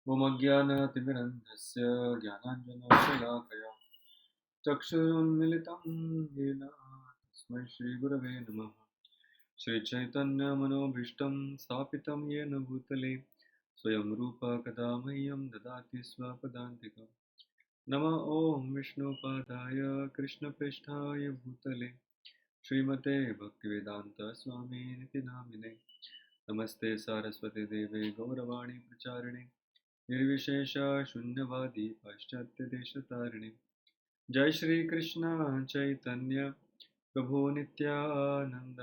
मम ज्ञानतिमिरन्धस्य ज्ञानाञ्जनशलाकया चक्षुरुन्मिलितं येन तस्मै श्रीगुरवे नमः। श्रीचैतन्यमनोभीष्टं स्थापितं येन भूतले स्वयं रूपा कदा मह्यं ददाति स्वपदान्तिकम्। नमः ॐ विष्णुपादाय कृष्णप्रेष्ठाय भूतले श्रीमते भक्तिवेदान्त स्वामिनिति नामिने। नमस्ते सारस्वती देवे गौरवाणी प्रचारिणे निर्विशेष शून्यवादी पाश्चात्य देशतारिणे। जय श्री कृष्ण चैतन्य प्रभु नित्यानंद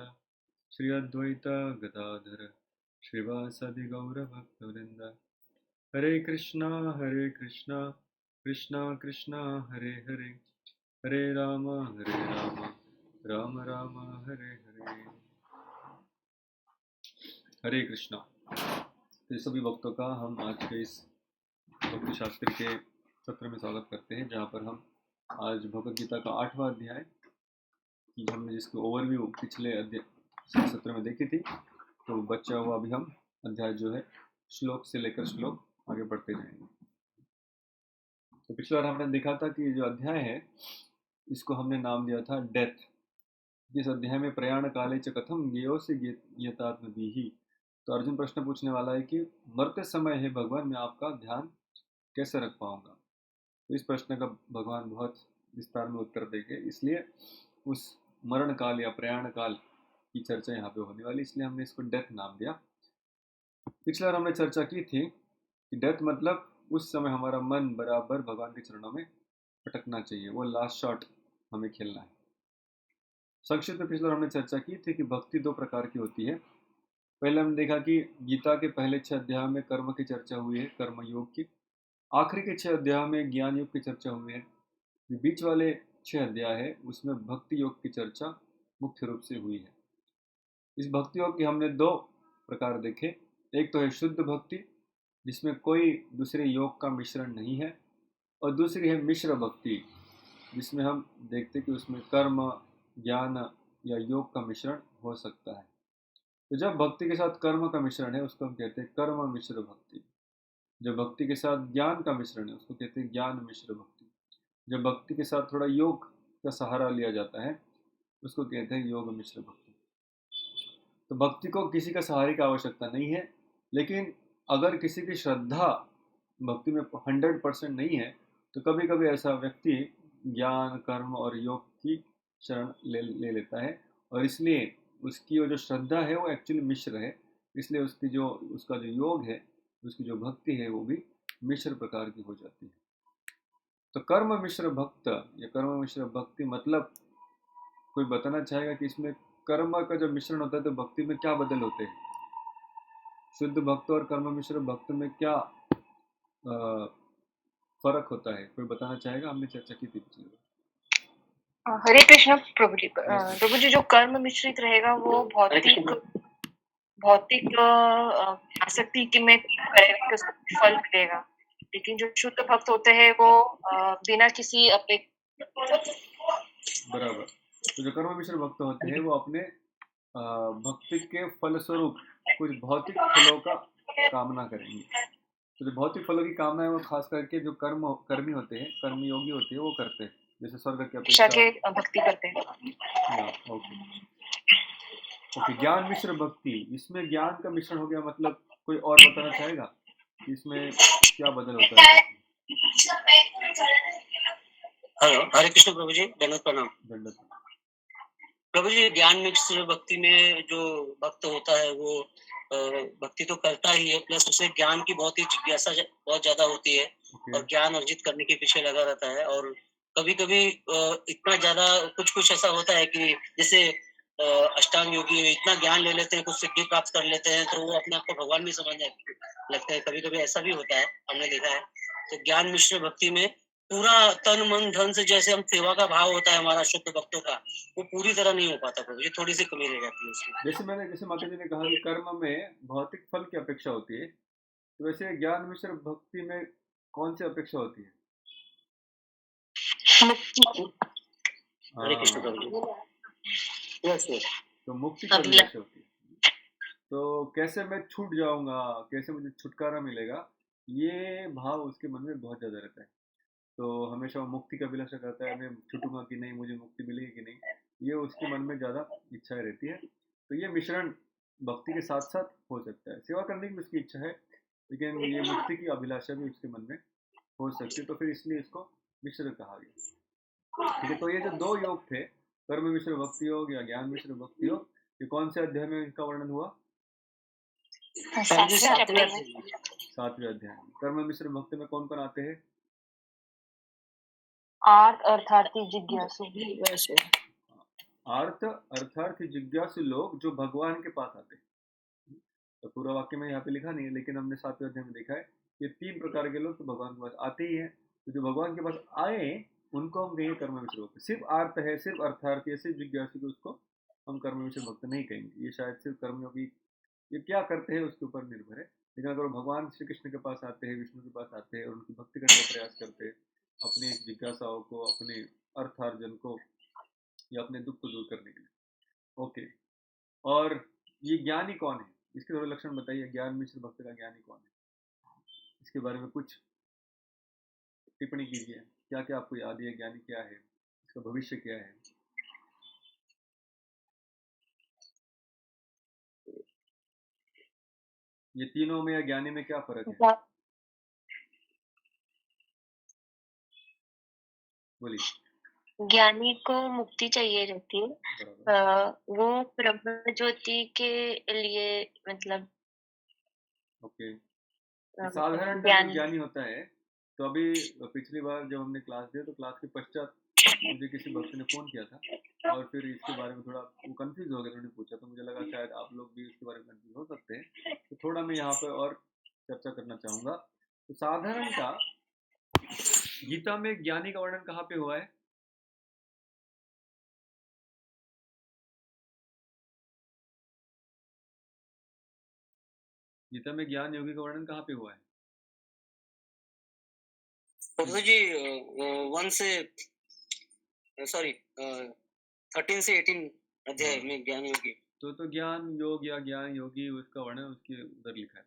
श्री अद्वैत गदाधर श्रीवासदि गौर भक्तवृंद। हरे कृष्णा कृष्णा कृष्णा हरे हरे, हरे राम राम राम हरे हरे। हरे कृष्णा। तो सभी भक्तों का हम आज के इस भक्ति शास्त्र के सत्र में स्वागत करते हैं, जहाँ पर हम आज भगवद गीता का 8वां अध्याय की हमने जिसकी ओवरव्यू पिछले अध्याय सत्र में देखी थी, तो बच्चा हुआ अभी हम अध्याय जो है श्लोक से लेकर श्लोक आगे बढ़ते जाएंगे। तो पिछली बार हमने देखा था कि जो अध्याय है इसको हमने नाम दिया था डेथ। जिस अध्याय में प्रयाण काले च कथम ज्ञेयो से ज्ञेयतात्मभिः। तो अर्जुन प्रश्न पूछने वाला है कि मरते समय है भगवान, मैं आपका ध्यान कैसे रख पाऊंगा। तो इस प्रश्न का भगवान बहुत विस्तार में उत्तर देंगे, इसलिए उस मरण काल या प्रयाण काल की चर्चा यहाँ पे होने वाली, इसलिए हमने इसको डेथ नाम दिया। पिछला बार हमने चर्चा की थी कि डेथ मतलब उस समय हमारा मन बराबर भगवान के चरणों में अटकना चाहिए, वो लास्ट शॉट हमें खेलना है। संक्षिप्त में पिछले बार हमने चर्चा की थी कि भक्ति दो प्रकार की होती है। पहले हमने देखा कि गीता के पहले 6 अध्याय में कर्म की चर्चा हुई है, कर्म योग की। आखिरी के 6 अध्याय में ज्ञान योग की चर्चा हुई है। बीच वाले 6 अध्याय है उसमें भक्ति योग की चर्चा मुख्य रूप से हुई है। इस भक्ति योग के हमने दो प्रकार देखे। एक तो है शुद्ध भक्ति, जिसमें कोई दूसरे योग का मिश्रण नहीं है, और दूसरी है मिश्र भक्ति, जिसमें हम देखते कि उसमें कर्म, ज्ञान या योग का मिश्रण हो सकता है। तो जब भक्ति के साथ कर्म का मिश्रण है उसको हम कहते हैं कर्म मिश्र भक्ति। जब भक्ति के साथ ज्ञान का मिश्रण है उसको कहते हैं ज्ञान मिश्र भक्ति। जब भक्ति के साथ थोड़ा योग का सहारा लिया जाता है उसको कहते हैं योग मिश्र भक्ति। तो भक्ति को किसी का सहारे की आवश्यकता नहीं है, लेकिन अगर किसी की श्रद्धा भक्ति में 100% नहीं है तो कभी कभी ऐसा व्यक्ति ज्ञान, कर्म और योग की शरण ले लेता है, और इसलिए उसकी वो जो श्रद्धा है वो एक्चुअली मिश्र है। इसलिए उसका जो योग है, उसकी जो भक्ति है वो भी मिश्र प्रकार की हो जाती है। तो कर्म मिश्र भक्त या कर्म मिश्र भक्ति मतलब कोई बताना चाहेगा कि इसमें कर्म का जब मिश्रण होता है तो भक्ति में क्या बदल होते हैं? शुद्ध भक्त और कर्म मिश्र भक्त में क्या फर्क होता है, कोई बताना चाहेगा? हमने चर्चा की थी पिछली बार। हरे कृष्ण प्रभु जी। प्रभु जी, जो कर्म मिश्रित रहेगा वो भौतिक आसक्ति के में करेगा, उसको फल मिलेगा। लेकिन जो शुद्ध भक्त होते हैं वो बिना किसी बराबर। तो जो कर्म मिश्र भक्त होते हैं वो अपने भक्ति के फलस्वरूप कुछ भौतिक फलों का कामना करेंगे। तो जो भौतिक फलों की कामना है वो खास करके जो कर्मी होते हैं, कर्मयोगी होते हैं, वो करते हैं, जैसे स्वर्ग की अपेक्षा के भक्ति करते हैं। ओके, ज्ञान मिश्र भक्ति, इसमें ज्ञान का मिश्रण हो गया, मतलब कोई और बताना चाहेगा कि इसमें क्या बदल होता है? हेलो, हरे कृष्ण प्रभु जी, दंडवत प्रणाम। प्रभु जी, ज्ञान मिश्र भक्ति में जो भक्त होता है वो भक्ति तो करता ही है, प्लस उसे ज्ञान की बहुत ही जिज्ञासा बहुत ज्यादा होती है और ज्ञान अर्जित करने के पीछे लगा रहता है। और कभी कभी इतना ज्यादा कुछ ऐसा होता है कि जैसे अष्टांग योगी इतना ज्ञान ले लेते हैं, कुछ सिद्धि प्राप्त कर लेते हैं, तो वो अपने आप को भगवान भी समझने लगते हैं। कभी कभी ऐसा भी होता है, हमने देखा है। तो ज्ञान मिश्र भक्ति में पूरा तन मन धन से जैसे हम सेवा का भाव होता है हमारा शुद्ध भक्तों का, वो पूरी तरह नहीं हो पाता प्रभु जी, थोड़ी सी कमी रह जाती है उसमें। जैसे माता जी ने कहा कि कर्म में भौतिक फल की अपेक्षा होती है, तो वैसे ज्ञान मिश्र भक्ति में कौन सी अपेक्षा होती है? हरे कृष्ण प्रभु जी। Yes yes. तो मुक्ति की अभिलाषा होती है। तो कैसे मैं छूट जाऊंगा, कैसे मुझे छुटकारा मिलेगा, ये भाव उसके मन में बहुत ज़्यादा रहता है। तो हमेशा वो मुक्ति का अभिलाषा करता है, मैं छूटूंगा कि नहीं, मुझे मुक्ति मिलेगी कि नहीं, ये उसके मन में ज़्यादा इच्छाएं रहती है। तो ये मिश्रण भक्ति के साथ साथ हो सकता है, सेवा करने की भी उसकी इच्छा है, लेकिन ये मुक्ति की अभिलाषा भी उसके मन में हो सकती है, तो फिर इसलिए इसको मिश्र कहा गया। ठीक है, तो ये जो दो योग थे, कर्म मिश्र भक्ति योग या ज्ञान मिश्र भक्ति योग, ये कौन से अध्याय में इनका वर्णन हुआ? सातवें चैप्टर में अध्याय में। 7वें अध्याय में। कर्म मिश्र भक्ति में कौन कौन आते हैं? आर्थ अर्थार्थी जिज्ञासु। आर्थ अर्थार्थ जिज्ञासु लोग जो भगवान के पास आते हैं। तो पूरा वाक्य में यहाँ पे लिखा नहीं है, लेकिन हमने 7वें अध्याय में देखा है ये 3 प्रकार के लोग तो भगवान के पास आते ही हैं। तो जो भगवान के पास आए उनको हम कहेंगे कर्म मिश्र भक्त। सिर्फ आर्थ है, सिर्फ अर्थार्थी है, सिर्फ जिज्ञासु को उसको हम कर्म मिश्र भक्त नहीं कहेंगे। ये शायद सिर्फ कर्मयोगी ये क्या करते हैं उसके ऊपर निर्भर है। लेकिन अगर भगवान श्री कृष्ण के पास आते हैं, विष्णु के पास आते हैं और उनकी भक्ति करने का प्रयास करते हैं, अपने जिज्ञासाओं को, अपने अर्थार्जन को या अपने दुख को दूर करने के लिए। ओके, और ये ज्ञानी कौन है, इसके थोड़े लक्षण बताइए। ज्ञान मिश्र भक्त का ज्ञानी कौन है, इसके बारे में कुछ टिप्पणी कीजिए। क्या क्या आपको याद है, ज्ञानी क्या है, इसका भविष्य क्या है? ये तीनों में या ज्ञानी में क्या फर्क है, बोलिए। ज्ञानी को मुक्ति चाहिए रहती है, बराबर, वो ब्रह्म ज्योति के लिए मतलब ओके। साधारण जो ज्ञानी होता है, तो अभी पिछली बार जब हमने क्लास दिया तो क्लास के पश्चात मुझे किसी भक्त ने फ़ोन किया था और फिर इसके बारे में थोड़ा वो कंफ्यूज हो गए, उन्होंने पूछा, तो मुझे लगा शायद आप लोग भी इसके बारे में कंफ्यूज हो सकते हैं, तो थोड़ा मैं यहाँ पर और चर्चा करना चाहूँगा। तो साधारणता गीता में ज्ञानी का वर्णन कहाँ पे हुआ है? गीता में ज्ञान योगी का वर्णन कहाँ पे हुआ है? प्रभु जी 1 से सॉरी 13 से 18 अध्याय में ज्ञान योगी। तो ज्ञान योग या ज्ञान योगी उसका वर्णन उसके उधर लिखा है।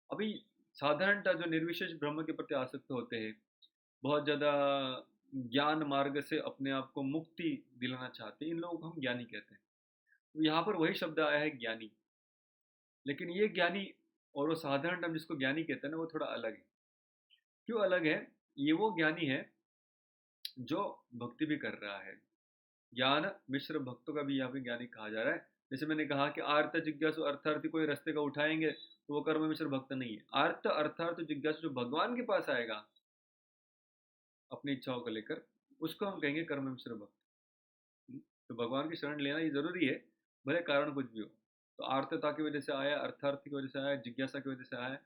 अभी साधारणतः जो निर्विशेष ब्रह्म के प्रति आसक्त होते हैं, बहुत ज़्यादा ज्ञान मार्ग से अपने आप को मुक्ति दिलाना चाहते हैं, इन लोगों को हम ज्ञानी कहते हैं। तो यहाँ पर वही शब्द आया है ज्ञानी, लेकिन ये ज्ञानी और वो साधारण हम जिसको ज्ञानी कहते हैं ना, वो थोड़ा अलग है। क्यों अलग है? ये वो ज्ञानी है जो भक्ति भी कर रहा है। ज्ञान मिश्र भक्तों का भी यहाँ पे ज्ञानी कहा जा रहा है। जैसे मैंने कहा कि आर्त जिज्ञासु अर्थार्थी कोई रास्ते का उठाएंगे तो वो कर्म मिश्र भक्त नहीं है। आर्त अर्थार्थ जिज्ञासु जो भगवान के पास आएगा अपनी इच्छाओं को लेकर, उसको हम कहेंगे कर्म मिश्र भक्त। तो भगवान की शरण लेना ये जरूरी है, भले कारण कुछ भी हो। तो आर्तता की वजह से आया, अर्थार्थ की वजह से आया, जिज्ञासा की वजह से आया,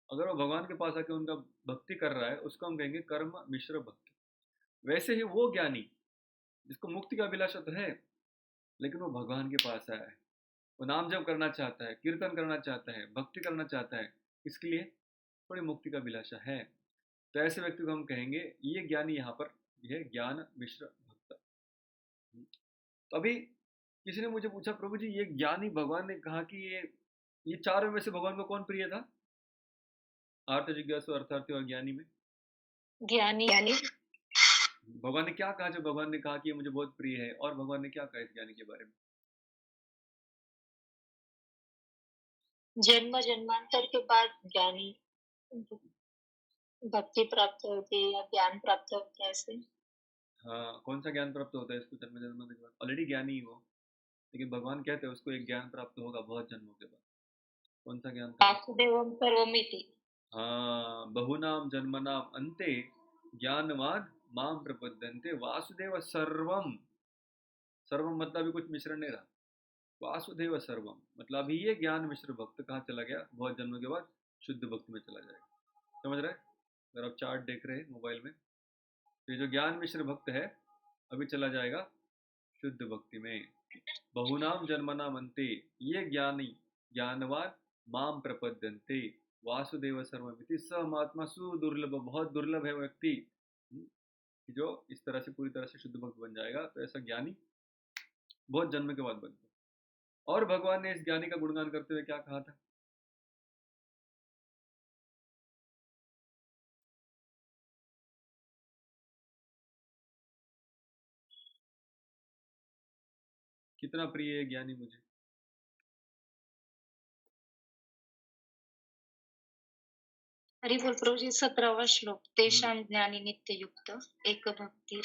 अगर वो भगवान के पास आके उनका भक्ति कर रहा है उसको हम कहेंगे कर्म मिश्र भक्त। वैसे ही वो ज्ञानी जिसको मुक्ति का अभिलाषा तो है, लेकिन वो भगवान के पास आया है, वो नाम जप करना चाहता है, कीर्तन करना चाहता है, भक्ति करना चाहता है, इसके लिए थोड़ी मुक्ति का अभिलाषा है, तो ऐसे व्यक्ति को हम कहेंगे ये ज्ञानी। यहाँ पर यह ज्ञान मिश्र भक्त। तो अभी किसी ने मुझे पूछा, प्रभु जी ये ज्ञानी भगवान ने कहा कि ये चारों में से भगवान को कौन प्रिय था? आर्थ जिज्ञासु अर्थार्थी और ज्ञानी में ज्ञानी भगवान ने क्या कहा? जब भगवान ने कहा कि ये मुझे बहुत प्रिय है, और भगवान ने क्या कहा इस ज्ञानी के बारे में? जन्म जन्मांतर के बाद ज्ञानी भक्ति प्राप्त होती है या ज्ञान प्राप्त होता है ऐसे। हाँ, कौन सा ज्ञान प्राप्त होता है इसको? जन्म जन्मांतर के बाद ऑलरेडी ज्ञानी ही वो, लेकिन भगवान कहते हैं उसको एक ज्ञान प्राप्त होगा बहुत जन्मों के बाद। कौन सा ज्ञान था? वासुदेवम सर्वमिति। हाँ, बहुनाम जन्मनाम अन्ते ज्ञानवान माम प्रपद्यन्ते वासुदेव सर्वम। सर्वम मतलब भी कुछ मिश्रण नहीं रहा, वासुदेव सर्वम मतलब ही ये ज्ञान मिश्र भक्त कहाँ चला गया? बहुत जन्मों के बाद शुद्ध भक्ति में चला जाएगा। समझ रहे हैं? अगर आप चार्ट देख रहे हैं मोबाइल में, तो ये जो ज्ञान मिश्र भक्त है अभी चला जाएगा शुद्ध भक्ति में। बहुनाम जन्मनाम अन्ते, ये ज्ञानी ज्ञानवान माम प्रपद्यन्ते वासुदेव सर्वमिति स महात्मा सुदुर्लभ, बहुत दुर्लभ है वो व्यक्ति जो इस तरह से पूरी तरह से शुद्ध भक्त बन जाएगा। तो ऐसा ज्ञानी बहुत जन्म के बाद बनता है। और भगवान ने इस ज्ञानी का गुणगान करते हुए क्या कहा था? कितना प्रिय है ज्ञानी मुझे? हरि बोल प्रभु जी 17वां श्लोक तेषां ज्ञानी नित्ययुक्त एक भक्ति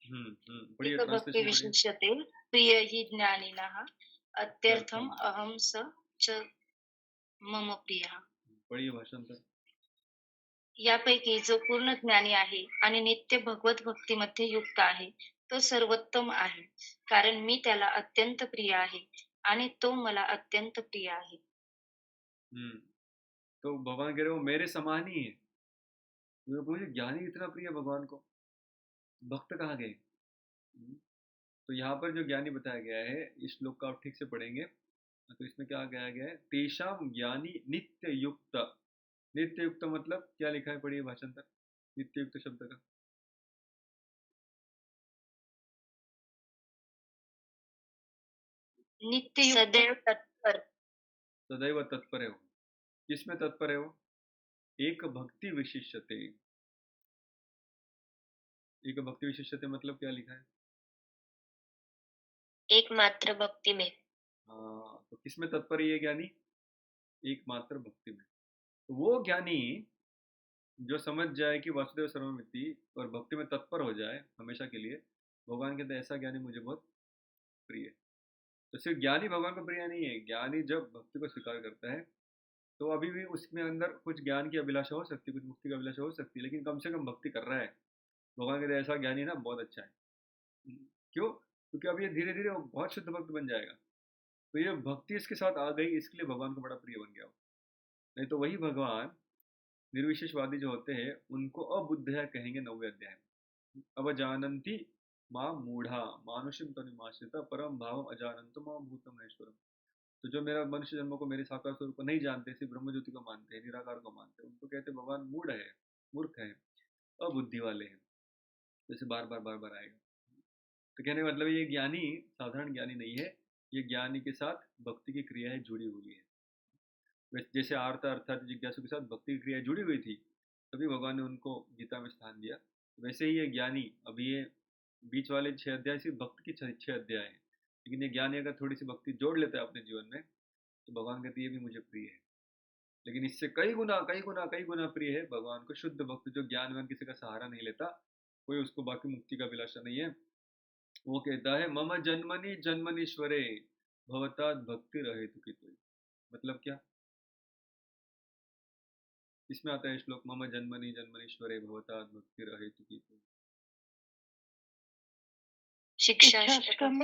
पढ़िए, एक भक्ति ट्रांसलेशन पढ़िए। विशिष्यते प्रिय हि ज्ञानिनः अत्यर्थम अहम स च मम प्रियः। पढ़िए भाषांतर। यापैकी जो पूर्ण ज्ञानी आहे आणि नित्य भगवत भक्तीमध्ये युक्त आहे तो सर्वोत्तम आहे, कारण मी त्याला अत्यंत प्रिय आहे आणि तो मला अत्यंत प्रिय आहे। तो भगवान कह रहे हो मेरे समान ही है। तो बोलिए ज्ञानी इतना प्रिय भगवान को, भक्त कहाँ गए? तो यहाँ पर जो ज्ञानी बताया गया है इस श्लोक का आप ठीक से पढ़ेंगे तो इसमें क्या कहा गया है? तेषाम ज्ञानी नित्य युक्त। नित्य युक्त मतलब क्या लिखा है? पढ़िए भाषांतर नित्य युक्त शब्द का। नित्य सदैव तत्पर। सदैव तत्पर है वो। किसमें तत्पर है वो? एक भक्ति विशिष्यते। एक भक्ति विशिष्यते मतलब क्या लिखा है? एकमात्र भक्ति में। हाँ, तो किसमें तत्पर है ये ज्ञानी? एकमात्र भक्ति में। तो वो ज्ञानी जो समझ जाए कि वासुदेव सर्वमिति और भक्ति में तत्पर हो जाए हमेशा के लिए, भगवान कहते हैं ऐसा ज्ञानी मुझे बहुत प्रिय है। तो सिर्फ ज्ञानी भगवान को प्रिय नहीं है, ज्ञानी जब भक्ति को स्वीकार करता है तो अभी भी उसमें अंदर कुछ ज्ञान की अभिलाषा हो सकती है, कुछ मुक्ति की अभिलाषा हो सकती है, लेकिन कम से कम भक्ति कर रहा है। भगवान कहते हैं ऐसा ज्ञानी ना बहुत अच्छा है। क्यों? क्योंकि अब ये धीरे धीरे बहुत शुद्ध भक्त बन जाएगा। तो ये भक्ति इसके साथ आ गई, इसके लिए भगवान को बड़ा प्रिय बन गया। नहीं तो वही भगवान निर्विशेषवादी जो होते हैं उनको अबुद्धया कहेंगे 9वें अध्याय में। अब जानंती माँ मूढ़ा मानुषिम तनुमाश्रिता परम भावम अजानंत माँ भूतम महेश्वरम। तो जो मेरा मनुष्य जन्मों को मेरे साकार स्वरूप को नहीं जानते, सिर्फ ब्रह्म ज्योति को मानते हैं, निराकार को मानते हैं, उनको कहते भगवान मूढ़ है, मूर्ख है, अबुद्धि वाले हैं। जैसे बार बार बार बार आएगा। तो कहने का मतलब ये ज्ञानी साधारण ज्ञानी नहीं है, ये ज्ञानी के साथ भक्ति की क्रियाएं जुड़ी हुई है। जैसे आर्त अर्थात जिज्ञासु के साथ भक्ति की क्रिया जुड़ी हुई थी, तभी भगवान ने उनको गीता में स्थान दिया। वैसे ही ये ज्ञानी, अभी ये बीच वाले 6 अध्याय सिर्फ भक्ति की 6 अध्याय हैं, लेकिन ये ज्ञानी अगर थोड़ी सी भक्ति जोड़ लेता है अपने जीवन में तो भगवान कहते ये भी मुझे प्रिय है। लेकिन इससे कई गुना कई गुना कई गुना प्रिय है भगवान को शुद्ध भक्त जो ज्ञानवान किसी का सहारा नहीं लेता, कोई उसको बाकी मुक्ति का अभिलाषा नहीं है। वो कहता है मम जन्मनि जन्मनीश्वरे भवताद भक्ति रहे तो की। मतलब क्या? इसमें आता है श्लोक मम जन्मनि जन्मनीश्वरे भवताद भक्ति रहे तो की। शिक्षाष्टकम।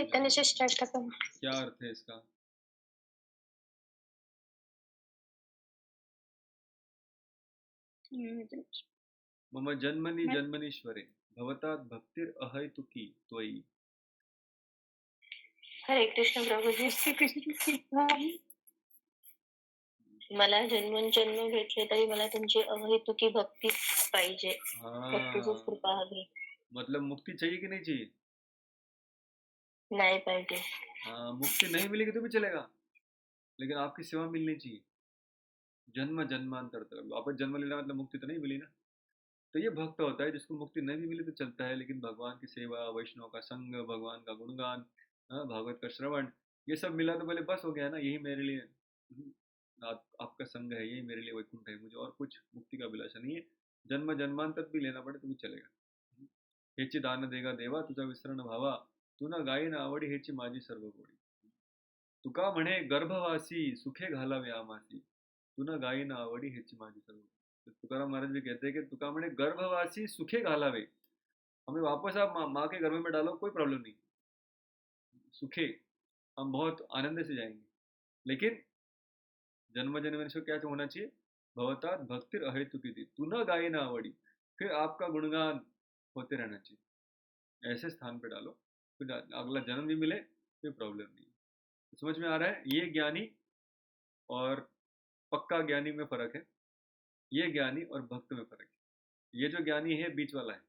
क्या अर्थ है इसका? मम जन्मनि जन्मनीश्वरे भवताद भक्तिर अहेतुकी त्वयि। हरे कृष्ण प्रभू जी। मला जन्मोजन्म भेटले तरी मला तुमची अहेतुकी भक्ती पाहिजे, भक्तीचीच कृपा हवी। मतलब मुक्ति चाहिए कि नहीं चाहिए? नहीं पाहिजे। हाँ, मुक्ति नहीं मिलेगी तो भी चलेगा, लेकिन आपकी सेवा मिलनी चाहिए। जन्म जन्मांतर तक वापस जन्म लेना मतलब मुक्ति तो नहीं मिली ना। तो ये भक्त होता है जिसको मुक्ति नहीं भी मिली तो चलता है, लेकिन भगवान की सेवा, वैष्णव का संग, भगवान का गुणगान, भागवत का श्रवण, ये सब मिला तो बोले बस हो गया ना, यही मेरे लिए आपका संग है, यही मेरे लिए वैकुंठ है, मुझे और कुछ मुक्ति का अभिलाषा नहीं है। जन्म जन्मांतर भी लेना पड़े तो भी चलेगा। हेची दान देगा देवा तुझा विसरण भावा, तू ना गाई ना आवडी हेची माझी सर्व गोडी। तुका म्हणे गर्भवासी सुखे घालावे आमासी, तू ना गाई ना आवडी हेची माझी सर्व। तो तुकाराम महाराज भी कहते हैं कि तुका म्हणे गर्भवासी सुखे घालावे, हमें वापस आप माँ के गर्भ में डालो कोई प्रॉब्लम नहीं, सुखे, हम बहुत आनंद से जाएंगे। लेकिन जन्म जन्म से क्या होना चाहिए? भवतात भक्तिर अहेतुकी थी, तू न गाये ना आवड़ी, फिर आपका गुणगान होते रहना चाहिए। ऐसे स्थान पे डालो, फिर अगला जन्म भी मिले, कोई प्रॉब्लम नहीं। समझ में आ रहा है? ये ज्ञानी और पक्का ज्ञानी में फर्क है, ये ज्ञानी और भक्त में फर्क है। ये जो ज्ञानी है बीच वाला है,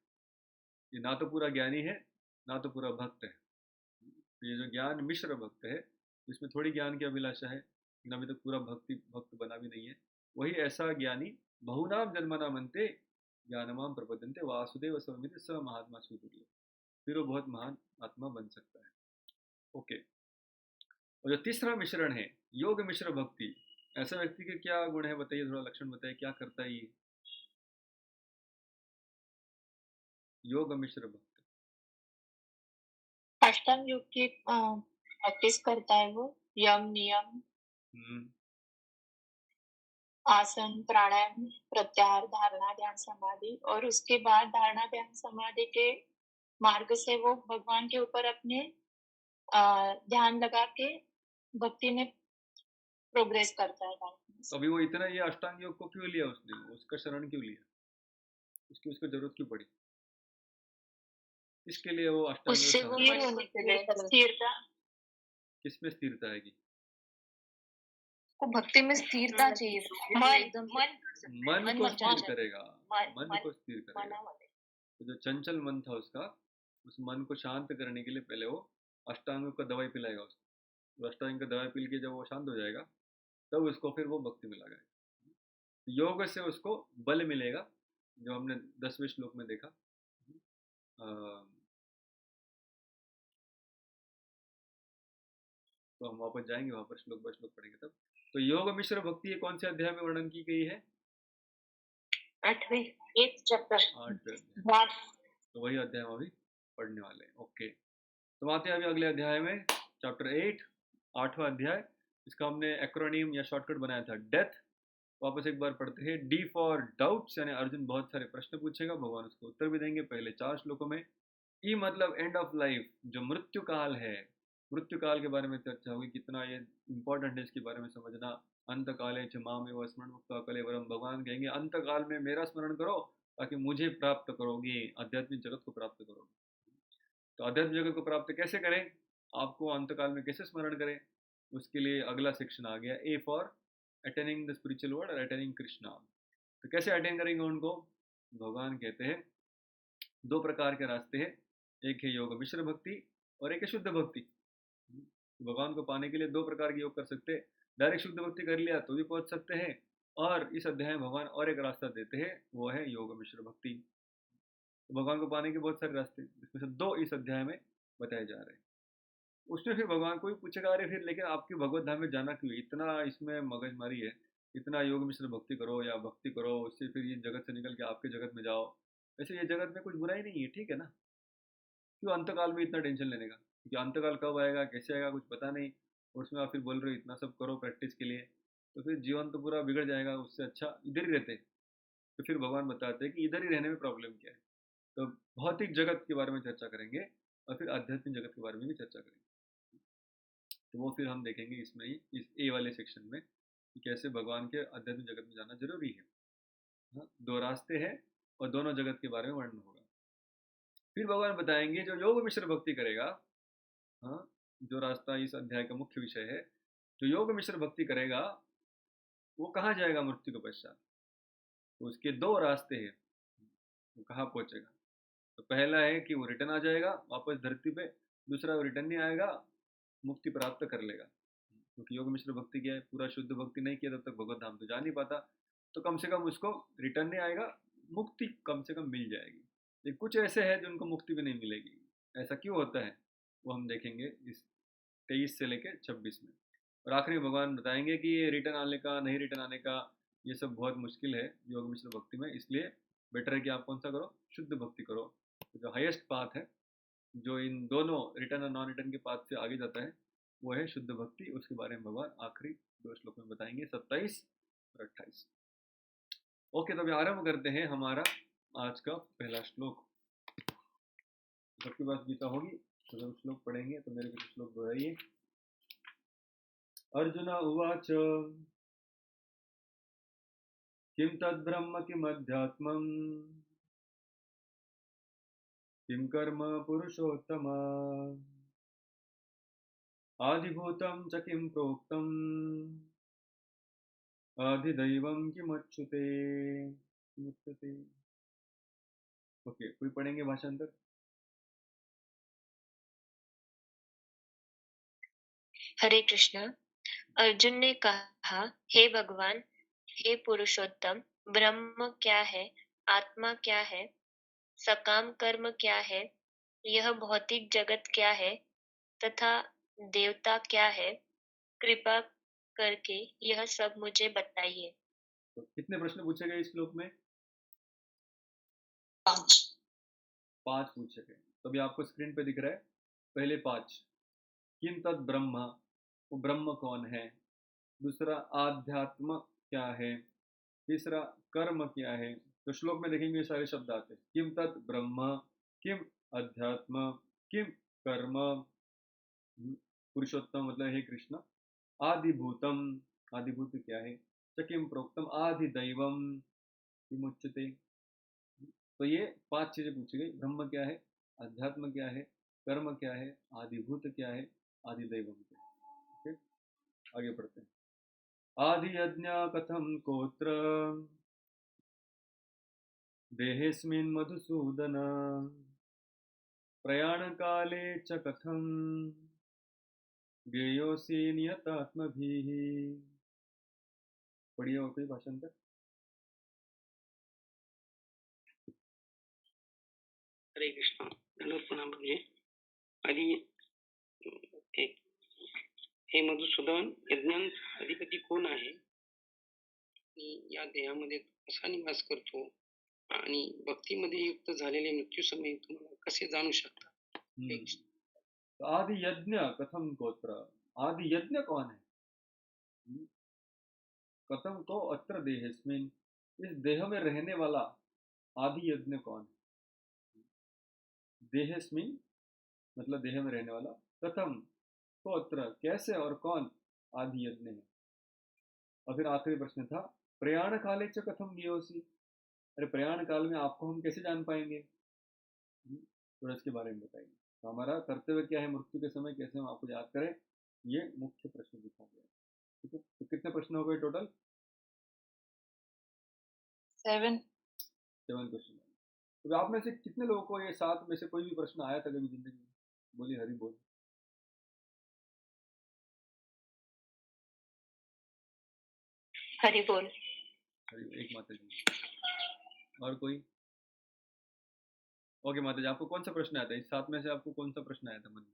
ये ना तो पूरा ज्ञानी है ना तो पूरा भक्त है। ये जो ज्ञान मिश्र भक्त है, इसमें थोड़ी ज्ञान की अभिलाषा है, लेकिन अभी तक पूरा भक्त बना भी नहीं है। वही ऐसा ज्ञानी बहुनाम जन्मनाम अंते ज्ञानमाम प्रपद्यन्ते वासुदेव सर्वमिति स महात्मा सुदुर्लभ, फिर वो बहुत महान आत्मा बन सकता है। ओके। और जो तीसरा मिश्रण है योग मिश्र भक्ति, ऐसे व्यक्ति के क्या गुण है बताइए, थोड़ा लक्षण बताइए, क्या करता है ये योग मिश्र भक्त? अष्टांग योग की प्रैक्टिस करता है वो, यम नियम, आसन, प्राणायाम, प्रत्याहार, धारणा, ध्यान, समाधि, और उसके बाद धारणा, ध्यान, समाधि के मार्ग से वो भगवान के ऊपर अपने ध्यान लगा के भक्ति में प्रोग्रेस करता है। तो अभी वो इतना ये अष्टांग योग को क्यों लिया उसने, उसका शरण क्यों लिया, उसको जरूरत क्यों पड़ी, इसके लिए वो अष्टांग योग उससे वो शरण? होने के लिए स्थिरता, किसमें स्थिरता आएगी? को भक्ति में स्थिरता चाहिए, मन को स्थिर करेगा, मन को स्थिर करेगा। तो जो चंचल मन था उसका, उस मन को शांत करने के लिए पहले वो अष्टांग का दवाई पिलाएगा उसको। तो अष्टांग का दवाई पी के जब वो शांत हो जाएगा तब उसको फिर वो भक्ति में लगाएगा। योग से उसको बल मिलेगा, जो हमने 10वें श्लोक में देखा। तो हम वापस जाएंगे, वहां पर श्लोक बाय श्लोक पढ़ेंगे तब। तो योग मिश्र भक्ति ये कौन से अध्याय में वर्णन की गई है? 8वें, 8 चैप्टर, 8वें अध्याय। तो वही अध्याय हम अभी पढ़ने वाले हैं। ओके, तो आते हैं अभी अगले अध्याय में, चैप्टर 8, 8वां अध्याय। इसका हमने एक्रोनिम या शॉर्टकट बनाया था डेथ। वापस एक बार पढ़ते हैं। डी फॉर डाउट्स, यानी अर्जुन बहुत सारे प्रश्न पूछेगा, भगवान उसको उत्तर भी देंगे पहले 4 श्लोकों में। ई मतलब एंड ऑफ लाइफ, जो मृत्यु काल है, मृत्यु काल के बारे में चर्चा होगी, कितना ये इंपॉर्टेंट है इसके बारे में समझना। अंत काले च मामेव स्मरण मुक्त कलेवरम, भगवान कहेंगे अंत काल में मेरा स्मरण करो ताकि मुझे प्राप्त करोगे, आध्यात्मिक जगत को प्राप्त करोगे। तो आध्यात्मिक जगत को प्राप्त कैसे करें, आपको अंत काल में कैसे स्मरण करें, उसके लिए अगला सेक्शन आ गया, A for attaining the spiritual world और अटेनिंग कृष्णा। तो कैसे अटेन करेंगे उनको? भगवान कहते हैं 2 प्रकार के रास्ते हैं, एक है योग मिश्र भक्ति और एक है शुद्ध भक्ति। भगवान को पाने के लिए 2 प्रकार के योग कर सकते हैं। डायरेक्ट शुद्ध भक्ति कर लिया तो भी पहुंच सकते हैं, और इस अध्याय में भगवान और एक रास्ता देते हैं, वो है योग मिश्र भक्ति। तो भगवान को पाने के बहुत सारे रास्ते, इसमें से 2 इस अध्याय में बताए जा रहे हैं। उसमें फिर भगवान को भी पूछेगा, अरे फिर लेकिन आपकी भगवत धाम में जाना क्यों, इतना इसमें मगजमारी है, इतना योग मिश्र भक्ति करो या भक्ति करो, उससे फिर ये जगत से निकल के आपके जगत में जाओ। वैसे ये जगत में कुछ बुराई नहीं है, ठीक है ना, क्यों अंतकाल में इतना टेंशन लेने का, क्योंकि अंतकाल कब आएगा कैसे आएगा कुछ पता नहीं, और उसमें आप फिर बोल रहे हो इतना सब करो प्रैक्टिस के लिए, तो फिर जीवन तो पूरा बिगड़ जाएगा, उससे अच्छा इधर ही रहते। तो फिर भगवान बताते हैं कि इधर ही रहने में प्रॉब्लम क्या है। तो भौतिक जगत के बारे में चर्चा करेंगे और फिर आध्यात्मिक जगत के बारे में भी चर्चा करेंगे। तो वो फिर हम देखेंगे इसमें ही, इस ए वाले सेक्शन में, कि कैसे भगवान के आध्यात्मिक जगत में जाना जरूरी है। हाँ, 2 रास्ते हैं और दोनों जगत के बारे में वर्णन होगा। फिर भगवान बताएंगे जो योग मिश्र भक्ति करेगा, हाँ, जो रास्ता इस अध्याय का मुख्य विषय है, जो योग मिश्र भक्ति करेगा वो कहाँ जाएगा मृत्यु के पश्चात। तो उसके 2 रास्ते हैं, वो कहाँ पहुंचेगा। तो पहला है कि वो रिटर्न आ जाएगा वापस धरती पे, दूसरा वो रिटर्न नहीं आएगा, मुक्ति प्राप्त कर लेगा। क्योंकि योग मिश्र भक्ति किया है, पूरा शुद्ध भक्ति नहीं किया तब तक भगवत धाम तो जा नहीं पाता, तो कम से कम उसको रिटर्न नहीं आएगा, मुक्ति कम से कम मिल जाएगी। लेकिन कुछ ऐसे हैं जिनको मुक्ति भी नहीं मिलेगी। ऐसा क्यों होता है वो हम देखेंगे इस 23 से लेकर 26 में। और आखिरी में भगवान बताएंगे कि ये रिटर्न आने का नहीं रिटर्न आने का ये सब बहुत मुश्किल है योग मिश्र भक्ति में, इसलिए बेटर है कि आप कौन सा करो, शुद्ध भक्ति करो। तो जो हाईएस्ट पाथ है, जो इन दोनों रिटर्न और नॉन रिटर्न के पाथ से आगे जाता है, वो है शुद्ध भक्ति। उसके बारे में भगवान आखिरी 2 श्लोक में बताएंगे, 27 और 28। ओके, तो अभी आरंभ करते हैं हमारा आज का पहला श्लोक। सबके पास गीता होगी तो जब श्लोक पढ़ेंगे तो मेरे कुछ श्लोक दोहराइए। अर्जुन उवाच किं तद्ब्रह्म किमध्यात्मम् किं कर्म पुरुषोत्तम आदिभूतं च किं प्रोक्तम् आदिदैवं किमुच्यते। ओके, कोई पढ़ेंगे भाषांतर? हरे कृष्ण। अर्जुन ने कहा, हे भगवान, हे पुरुषोत्तम, ब्रह्म क्या है, आत्मा क्या है, सकाम कर्म क्या है, यह भौतिक जगत क्या है, तथा देवता क्या है, कृपा करके यह सब मुझे बताइए। तो कितने प्रश्न पूछे गए इस श्लोक में? 5। 5 पूछे गए। तो अभी आपको स्क्रीन पे दिख रहा है पहले 5। किम तद ब्रह्म, वो ब्रह्म कौन है? दूसरा आध्यात्म क्या है? तीसरा कर्म क्या है? तो श्लोक में देखेंगे ये सारे शब्द आते हैं। किम तद ब्रह्म, किम अध्यात्म, किम कर्म, पुरुषोत्तम मतलब हे कृष्ण, आदिभूतम, आदिभूत क्या है? च किम प्रोक्तम आदिदैवम किमुच्यते। तो ये 5 चीजें पूछी गई। ब्रह्म क्या है, अध्यात्म क्या है, कर्म क्या है, आदिभूत क्या है, आदिदैवम क्या है। ठीक, आगे पढ़ते हैं। आदि यज्ञ कथम कोत्र देहेस्मिन् मधुसूदन, प्रयाण काले च कथम ज्ञेयोऽसि नियतात्मभिः। पढ़िए और कोई भाषांतर। हरे कृष्ण। दंडवत प्रणाम प्रभुजी। आदि एक हे मधुसूदन, यज्ञांस अधिपती कोण आहे आणि या देहामध्ये कसा निवास करतो आणि भक्तीमध्ये युक्त झालेले मृत्यू समय तुम्हाला कसे जाणू शकता? तो आदि यज्ञ कथम गोत्र, आदि यज्ञ कौन है? कथम को अत्र देहेस्मिन्, इस देह में रहने वाला आदि यज्ञ कौन है? देहेस्मिन् मतलब देह में रहने वाला, कथम को अत्र कैसे और कौन आदि यज्ञ है। और फिर आखिरी प्रश्न था प्रयाण काले च कथम ज्ञेयोसि, अरे प्रयाण काल में आपको हम कैसे जान पाएंगे? तो इसके बारे में बताइए। तो हमारा कर्तव्य क्या है मृत्यु के समय, कैसे हम आपको याद करें, ये मुख्य प्रश्न पूछा गया। ठीक है, तो कितने प्रश्न हो गए टोटल? 7 क्वेश्चन। तो आप में से कितने लोगों को ये 7 में से कोई भी प्रश्न आया था कभी जिंदगी में? बोलिए, हरि बोल। हरि बोल। हरि, एक माता जी। और कोई? ओके माता जी, आपको कौन सा प्रश्न आया था इस 7 में से? आपको कौन सा प्रश्न आया था मन में?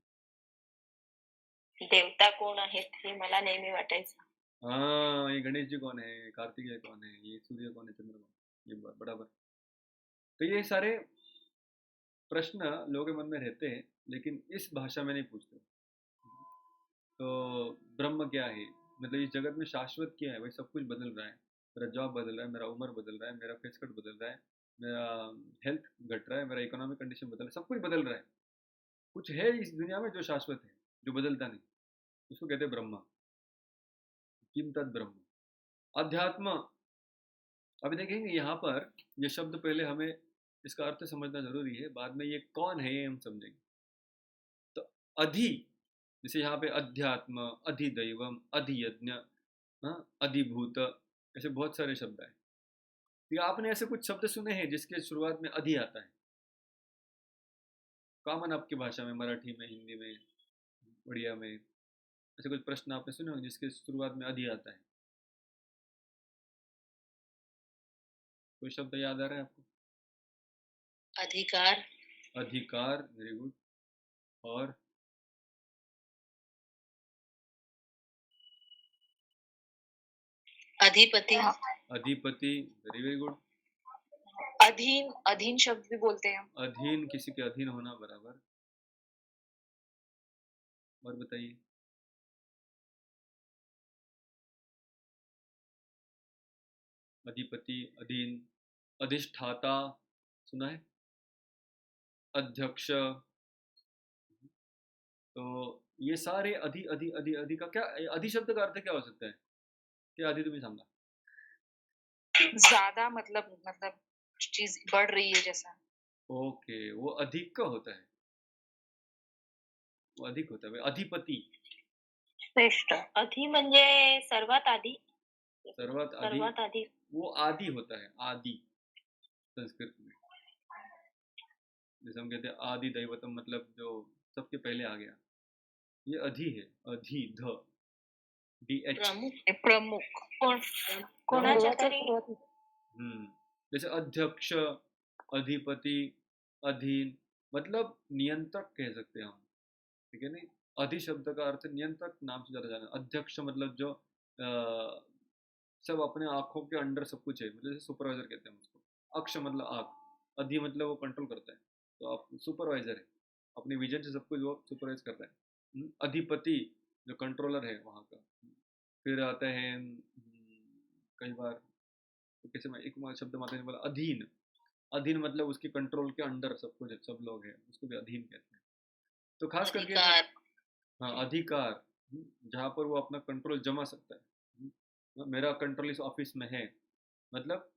देवता कोण आहेत हे मला नेहमी वाटायचं। हाँ, ये गणेश जी कौन है, कार्तिकेय कौन है, ये सूर्य कौन है, चंद्रमा, ये बराबर। तो ये सारे प्रश्न लोगों के मन में रहते हैं, लेकिन इस भाषा में नहीं पूछते। तो ब्रह्म क्या है, मतलब इस जगत में शाश्वत क्या है? भाई सब कुछ बदल रहा है, मेरा जॉब बदल रहा है, मेरा उम्र बदल रहा है, मेरा फेस कट बदल रहा है, मेरा हेल्थ घट रहा है, मेरा इकोनॉमिक कंडीशन बदल रहा है, सब कुछ बदल रहा है। कुछ है इस दुनिया में जो शाश्वत है, जो बदलता नहीं, उसको कहते हैं ब्रह्म। किम तद ब्रह्म। अध्यात्म, अभी देखेंगे यहाँ पर ये शब्द पहले हमें इसका अर्थ समझना जरूरी है, बाद में ये कौन है ये हम समझेंगे। तो अधि, जैसे यहाँ पे अध्यात्म, अधिदैवम, अधियज्ञ, अधिभूत, ऐसे बहुत सारे शब्द आए। तो आपने ऐसे कुछ शब्द सुने हैं जिसके शुरुआत में अधि आता है? कॉमन आपकी भाषा में, मराठी में, हिंदी में, उड़िया में, ऐसे कुछ प्रश्न आपने सुने होंगे जिसके शुरुआत में अधि आता है? कोई शब्द याद आ रहा है आपको? अधिकार, अधिकार, वेरी गुड। और अधिपति, अधिपति, वेरी वेरी गुड। अधीन, अधीन शब्द भी बोलते हैं हम। अधीन, किसी के अधीन होना, बराबर। और बताइए। अधिपति, अधीन, अधिष्ठाता सुना है, अध्यक्ष। तो ये सारे अधि अधि अधि अधि का क्या, अधि शब्द का अर्थ क्या हो सकता है? क्या अधि तुम्हें समझा? ज्यादा, मतलब चीज बढ़ रही है जैसा। ओके, वो अधिक का होता है, वो अधिक होता है। अधिपति, श्रेष्ठ। अधि म्हणजे सर्वात आधी, सर्वात आदि, वो आदि होता है, आदि संस्कृत में। जैसे हम कहते हैं आदि दैवतम, मतलब जो सबके पहले आ गया, ये अधि है। अधि, ध, डी एच। प्रमुख कोणाच्या तरी जैसे अध्यक्ष, अधिपति, अधीन, मतलब नियंत्रक कह सकते हैं हम, ठीक है नहीं? अधि शब्द का अर्थ नियंत्रक नाम से ज्यादा जाना। अध्यक्ष मतलब जो सब अपने आंखों के अंडर सब कुछ है, मतलब जैसे सुपरवाइजर कहते हैं उसको। अक्ष मतलब आंख, अधि मतलब वो कंट्रोल करता है, तो आप सुपरवाइजर है, अपने विजन से सब कुछ वो सुपरवाइज कर रहा है। अधिपति जो कंट्रोलर है वहाँ का। फिर आता है कई बार तो कैसे मैं एक शब्द माता ने बोला अधीन। अधीन मतलब उसकी कंट्रोल के अंडर सब कुछ है, सब लोग हैं, उसको भी अधीन कहते हैं। तो खास करके हाँ अधिकार, जहाँ पर वो अपना कंट्रोल जमा सकता है। मेरा कंट्रोल इस ऑफिस में है, मतलब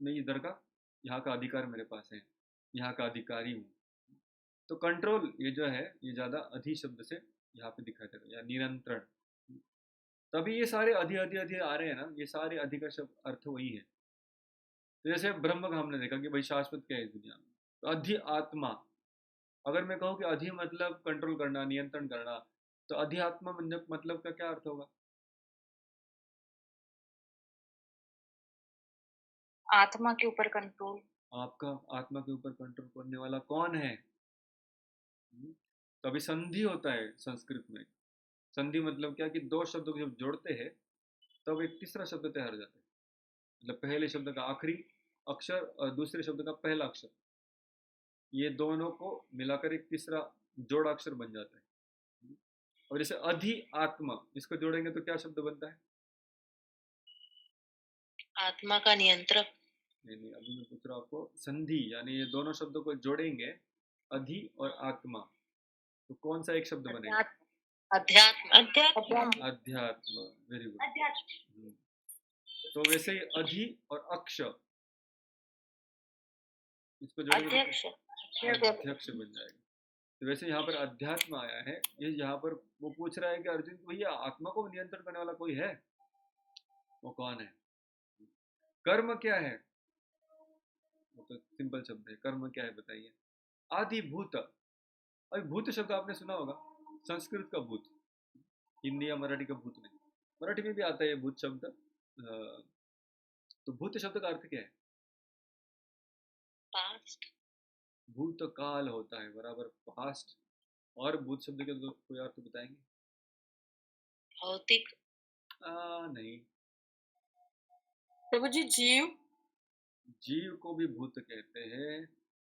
मैं इधर का, यहाँ का अधिकार मेरे पास है, यहाँ का अधिकारी हूँ। तो कंट्रोल ये जो है ये ज़्यादा अधि शब्द से यहाँ पे दिखाई दे रहा है, या नियंत्रण। तभी ये सारे अधि अधि अधि आ रहे हैं ना, ये सारे अधि का शब्द अर्थ वही है। तो जैसे ब्रह्म का हमने देखा कि भाई शाश्वत क्या है इस दुनिया में, तो अधि आत्मा। अगर मैं कहूँ कि अधि मतलब कंट्रोल करना, नियंत्रण करना, तो अध्यात्म मतलब का क्या अर्थ होगा? आत्मा के ऊपर कंट्रोल। आपका आत्मा के ऊपर कंट्रोल करने वाला कौन है? तो अभी संधि होता है संस्कृत में। संधि मतलब क्या कि दो शब्दों को जब जोड़ते हैं तब एक तीसरा शब्द तैयार हो जाता है। मतलब पहले शब्द का आखिरी अक्षर और दूसरे शब्द का पहला अक्षर, ये दोनों को मिलाकर एक तीसरा जोड़ अक्षर बन जाता है। और जैसे अधि आत्मा, इसको जोड़ेंगे तो क्या शब्द बनता है? आत्मा का नियंत्रक। नहीं, अभी मैं पूछ रहा हूँ आपको संधि, यानी ये दोनों शब्दों को जोड़ेंगे अधि और आत्मा, तो कौन सा एक शब्द बनेगा? अध्यात्म। अध्यात्म, वेरी गुड। तो वैसे ही अधि और अक्ष, इसको जोड़ेंगे अध्यक्ष बन जाएगा। तो वैसे यहाँ पर अध्यात्म आया है, ये यहाँ पर वो पूछ रहा है कि अर्जुन भैया आत्मा को नियंत्रण करने वाला कोई है, वो कौन है? कर्म क्या है? वो तो सिंपल शब्द है, कर्म क्या है बताइए? आदिभूत। अभी भूत शब्द आपने सुना होगा, संस्कृत का भूत, हिंदी या मराठी का भूत नहीं, मराठी में भी आता है भूत शब्द। तो भूत शब्द का अर्थ क्या है? पास्ट। भूतकाल होता है, बराबर, पास्ट। और भूत शब्द के कोई अर्थ बताएंगे? भौतिक। नहीं। प्रभु जी जीव। जीव को भी भूत कहते हैं।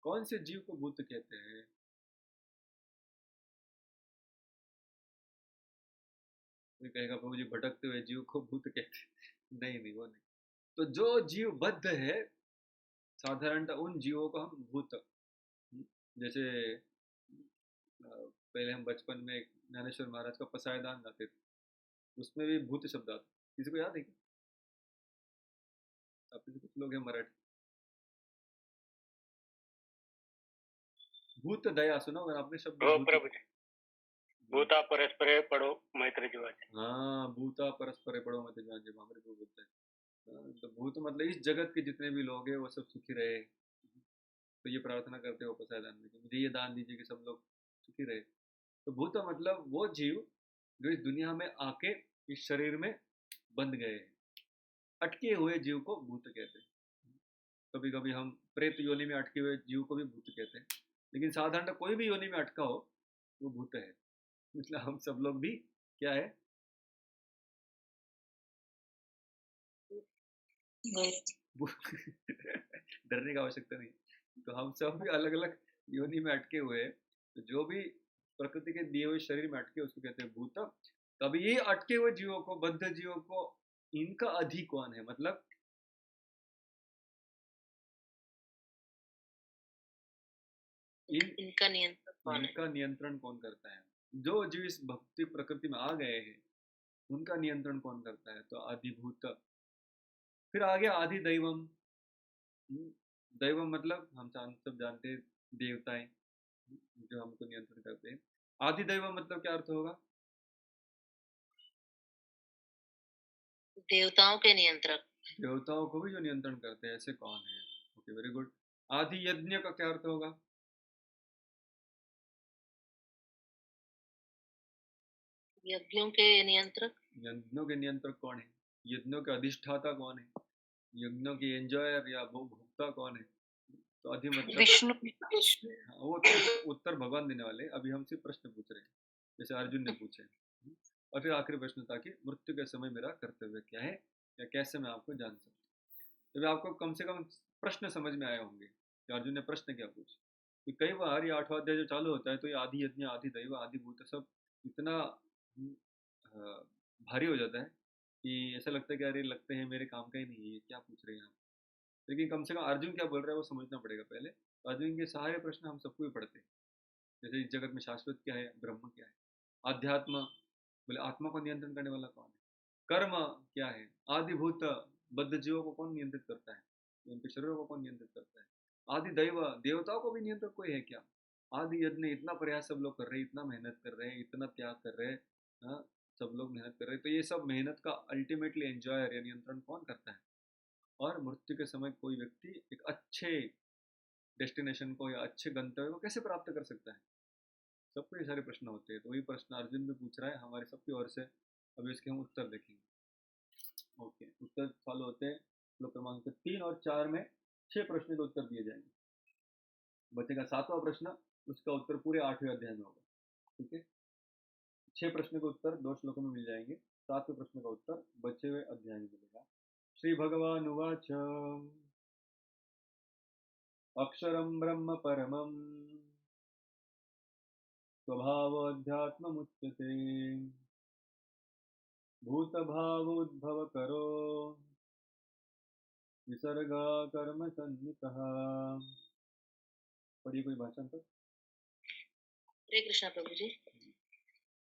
कौन से जीव को भूत कहते हैं? कोई कहेगा प्रभु जी भटकते हुए जीव को भूत कहते हैं। नहीं नहीं, वो नहीं। तो जो जीव बद्ध है साधारणतः उन जीवों को हम भूत, जैसे पहले हम बचपन में ज्ञानेश्वर महाराज का पसायदान गाते थे, उसमें भी भूत शब्द आता। किसी को याद है क्या? आप कुछ लोग हैं मराठी। भूत दया सुना होगा आपने शब्द? प्रभु जी, भूता परस्पर पढ़ो मैत्र जीवाचे। हाँ, भूता परस्पर पढ़ो मैत्र जीवाचे, हमारे को बोलते हैं। तो भूत मतलब इस जगत के जितने भी लोग हैं वो सब सुखी रहे, तो ये प्रार्थना करते हो पसायदान में कि मुझे ये दान दीजिए कि सब लोग सुखी रहे। तो भूत मतलब वो जीव जो इस दुनिया में आके इस शरीर में बंध गए हैं, अटके हुए जीव को भूत कहते हैं। कभी कभी हम प्रेत योनि में अटके हुए जीव को भी भूत कहते हैं, लेकिन साधारण कोई भी योनि में अटका हो वो भूत है। मतलब हम सब लोग भी क्या है? डरने की आवश्यकता नहीं। तो हम सब भी अलग अलग योनि में अटके हुए हैं, तो जो भी प्रकृति के दिए हुए शरीर में अटके उसको कहते हैं भूत। तो अभी ये अटके हुए जीवों को, बद्ध जीवों को, इनका अधि कौन है? मतलब इनका नियंत्रण कौन है? इनका नियंत्रण कौन करता है? जो जीव इस भक्ति प्रकृति में आ गए हैं उनका नियंत्रण कौन करता है? तो आदिभूत। फिर आ गया आदि दैवम। दैवम मतलब हम सब जानते हैं देवताएं जो हमको नियंत्रण करते हैं। आदि दैवम मतलब क्या अर्थ होगा? देवताओं के नियंत्रक। देवताओं को भी जो नियंत्रण करते हैं, ऐसे कौन है? Okay, very good. आदि यज्ञ का क्या अर्थ होगा? यज्ञों के नियंत्रक। यज्ञों के नियंत्रक कौन है? यज्ञों के अधिष्ठाता कौन है? यज्ञों की एंजॉयर या भोक्ता कौन है? तो अधि मतलब विष्णु। वो तो उत्तर भगवान देने वाले, अभी हम सिर्फ प्रश्न पूछ रहे हैं। जैसे अर्जुन ने पूछे। और फिर आखिरी प्रश्न था कि मृत्यु के समय मेरा कर्तव्य क्या है या कैसे मैं आपको जान सकता हूँ। तो आपको कम से कम प्रश्न समझ में आए होंगे कि अर्जुन ने प्रश्न क्या पूछा। कि कई बार ये 8वां अध्याय जो चालू होता है तो ये आदि यज्ञ आदि दैव आदि भूत सब इतना भारी हो जाता है कि ऐसा लगता है कि अरे लगते हैं मेरे काम का ही नहीं है, ये क्या पूछ रहे हैं आप। लेकिन कम से कम अर्जुन क्या बोल रहा है वो समझना पड़ेगा पहले। अर्जुन के सारे प्रश्न हम सबको भी पढ़ते हैं। जैसे इस जगत में शाश्वत क्या है, ब्रह्म क्या है, अध्यात्म बोले आत्मा को नियंत्रण करने वाला कौन है, कर्म क्या है, आदिभूत बद्ध जीवों को कौन नियंत्रित करता है, उनके शरीरों को कौन नियंत्रित करता है, आदि दैव देवताओं को भी नियंत्रण कोई है क्या, आदि यज्ञ इतना प्रयास सब लोग कर रहे हैं, इतना मेहनत कर रहे हैं, इतना त्याग कर रहे हैं, हाँ, सब लोग मेहनत कर रहे हैं, तो ये सब मेहनत का अल्टीमेटली एंजॉयर या नियंत्रण कौन करता है। और मृत्यु के समय कोई व्यक्ति एक अच्छे डेस्टिनेशन को या अच्छे गंतव्य को कैसे प्राप्त कर सकता है। सबको ये सारे प्रश्न होते हैं, तो वही प्रश्न अर्जुन भी पूछ रहा है हमारे सबकी ओर से। अभी इसके हम उत्तर देखेंगे। ओके, उत्तर फॉलो होते हैं। श्लोक क्रमांक 3 और 4 में 6 प्रश्न के उत्तर दिए जाएंगे। बचेगा 7वां प्रश्न, उसका उत्तर पूरे 8वें अध्याय में होगा। ठीक है, 6 प्रश्न के उत्तर 2 श्लोकों में मिल जाएंगे, 7वें प्रश्न का उत्तर बचे हुए अध्याय में मिलेगा। श्री भगवान उवाच अक्षरं ब्रह्म परमं स्वभावोऽध्यात्ममुच्यते भूतभावोद्भवकरो विसर्गा कर्म संहितः। पढ़िए कोई भाषांतर। हरे कृष्णा प्रभु जी।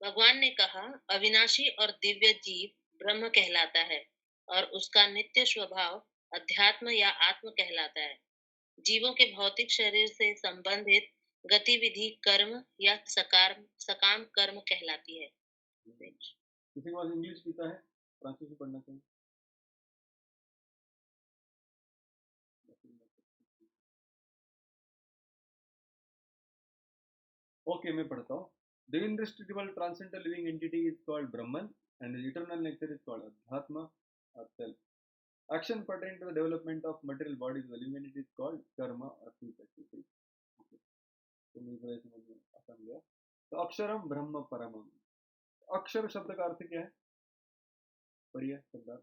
भगवान ने कहा, अविनाशी और दिव्य जीव ब्रह्म कहलाता है और उसका नित्य स्वभाव अध्यात्म या आत्म कहलाता है। जीवों के भौतिक शरीर से संबंधित गतिविधि कर्म या सकाम कर्म कहलाती है। किसी के पास इंग्लिश पीता है, फ्रांसीसी पढ़ना चाहिए। ओके, मैं पढ़ता हूँ। The indestructible transcendental living entity is called Brahman and the eternal nature is called Adhyatma or self. Action pertaining to the development of material bodies of the living entity is called Karma or self-activity. तो मुझे थोड़ा समझ में आसान गया। तो अक्षरम ब्रह्म परमम, अक्षर शब्द का अर्थ क्या है, पढ़िए शब्दार्थ।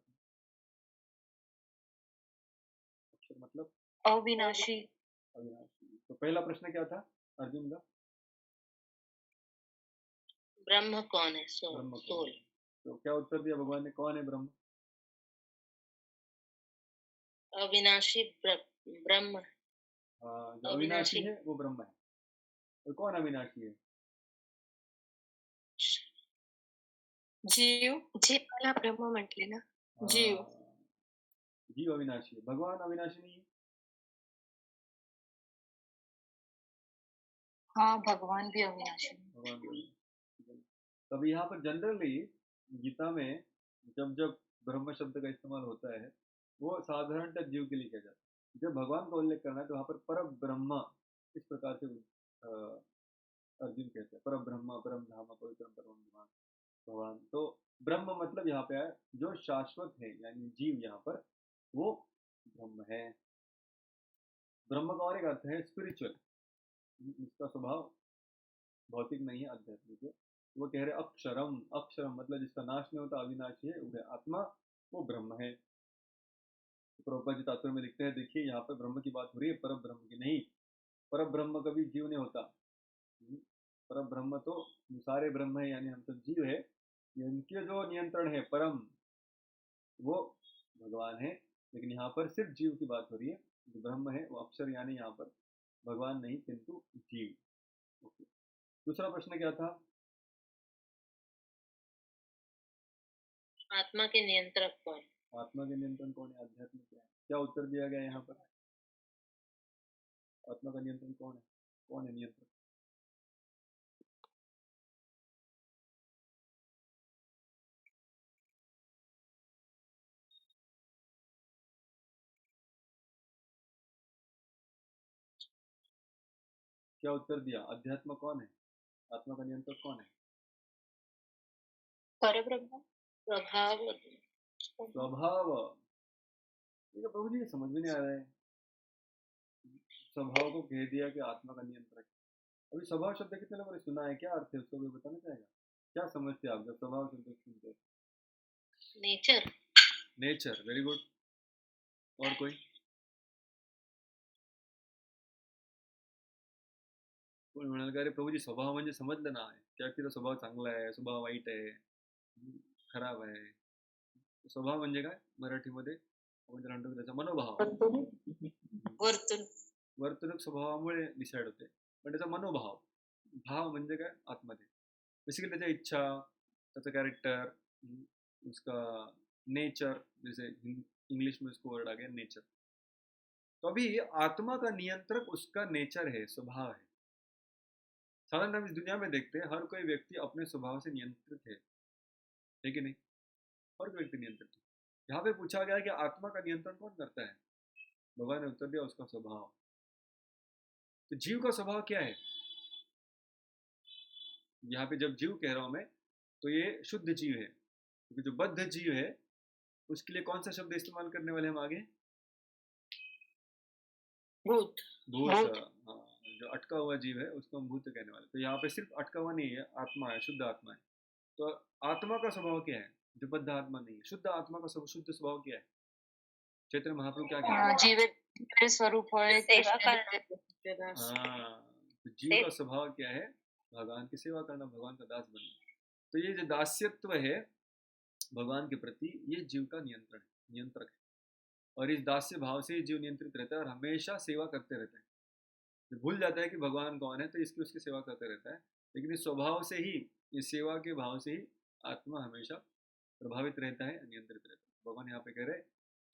अक्षर मतलब अविनाशी। अविनाशी। तो पहला प्रश्न क्या था अर्जुन का, ब्रह्म कौन है, ब्रह्म सोल। तो क्या उत्तर दिया भगवान ने, कौन है ब्रह्म। अविनाशी ब्रह्म। हाँ, जो अविनाशी है वो ब्रह्म है। तो कौन अविनाशी है, जीव। जीवाला ब्रह्म म्हटले ना। जीव। जीव अविनाशी है, भगवान अविनाशी नहीं है। हाँ, भगवान भी अविनाशी। तब यहाँ पर जनरली गीता में जब जब ब्रह्म शब्द का इस्तेमाल होता है वो साधारणतः जीव के लिए किया जाता है। जब भगवान का उल्लेख करना है तो वहाँ पर पर ब्रह्म इस प्रकार से अर्जुन कहते हैं, पर ब्रह्म परम धाम पवित्र परम भगवान। तो ब्रह्म मतलब यहाँ पे है जो शाश्वत है, यानी जीव यहाँ पर वो ब्रह्म है। ब्रह्म का और एक अर्थ है स्पिरिचुअल, इसका स्वभाव भौतिक नहीं है, आध्यात्मिक है। वो कह रहे अक्षरम, अक्षरम मतलब जिसका नाश नहीं होता, अविनाशी है, वो है आत्मा, वो ब्रह्म है। प्रभुपाद जी तात्पर्य में लिखते हैं, देखिए यहाँ पर ब्रह्म की बात हो रही है, पर ब्रह्म की नहीं। पर ब्रह्म कभी जीव नहीं होता। पर ब्रह्म तो सारे ब्रह्म है, यानी हम सब जीव है। इनके जो नियंत्रण है परम वो भगवान है, लेकिन यहाँ पर सिर्फ जीव की बात हो रही है। जो ब्रह्म है वो अक्षर, यानी यहाँ पर भगवान नहीं किंतु जीव। ओके, दूसरा प्रश्न क्या था, आत्मा के नियंत्रक कौन, आत्मा के नियंत्रण कौन है, अध्यात्म क्या है, क्या उत्तर दिया गया यहाँ पर, आत्मा का नियंत्रण कौन है नियंत्रण। क्या उत्तर दिया, अध्यात्म कौन है, आत्मा का नियंत्रक कौन है, परब्रह्म। स्वभाव। स्वभाव। प्रभु जी समझ में नहीं आ रहा है। स्वभाव को कह दिया कि आत्मा का नियंत्रक, अभी स्वभाव शब्द कितने लोगों ने सुना है, क्या अर्थ है उसको कोई बताना चाहेगा? क्या समझते हैं आप जब स्वभाव शब्द सुनते हैं? नेचर। Nature, very good. और कोई म्हणाल का अरे प्रभूजी स्वभाव म्हणजे समजलं ना, त्या व्यक्तीचा स्वभाव चांगला आहे, स्वभाव वाईट आहे, खराब आहे. स्वभाव म्हणजे काय मराठीमध्ये आपण त्याला म्हणतो त्याचा मनोभाव. वर्तन. वर्तणूक स्वभावामुळे डिसाईड होते, पण त्याचा मनोभाव, भाव म्हणजे काय आतमध्ये, बेसिकली त्याच्या इच्छा, त्याचा कैरेक्टर, उसका नेचर, जैसे इंग्लिश में उसको वर्ड आ गया नेचर. तो अभी आत्मा का नियंत्रक उसका नेचर है, स्वभाव है. साधारण हम इस दुनिया में देखते हैं हर कोई व्यक्ति अपने स्वभाव से नियंत्रित है कि नहीं? हर कोई व्यक्ति नियंत्रित है. यहाँ पे पूछा गया कि आत्मा का नियंत्रण कौन करता है? भगवान ने उत्तर दिया उसका स्वभाव. तो जीव का स्वभाव क्या है? यहाँ पे जब जीव कह रहा हूं मैं, तो ये शुद्ध जीव है, क्योंकि जो बद्ध जीव है उसके लिए कौन सा शब्द इस्तेमाल करने वाले हम आगे? भूत। भूत. हाँ, जो अटका हुआ जीव है उसको हम भूत कहने वाले. तो यहाँ पे सिर्फ अटका हुआ नहीं है, आत्मा है, शुद्ध आत्मा है. तो आत्मा का स्वभाव क्या है? जो बद्ध आत्मा नहीं है, शुद्ध आत्मा का शुद्ध स्वभाव क्या है? चैतन्य महाप्रभु क्या कहते हैं? जीवित स्वरूप होए, सेवा हाँ, तो जीव का स्वभाव क्या है? भगवान की सेवा करना, भगवान का दास बनना. तो ये जो दास्यत्व है भगवान के प्रति, ये जीव का नियंत्रक है. और इस दास्य भाव से जीव नियंत्रित रहता है और हमेशा सेवा करते रहता है. जो भूल जाता है कि भगवान कौन है तो इसकी उसकी सेवा करते रहता है, लेकिन इस स्वभाव से ही, इस सेवा के भाव से ही आत्मा हमेशा प्रभावित रहता है, नियंत्रित रहता है. भगवान यहाँ पे कह रहे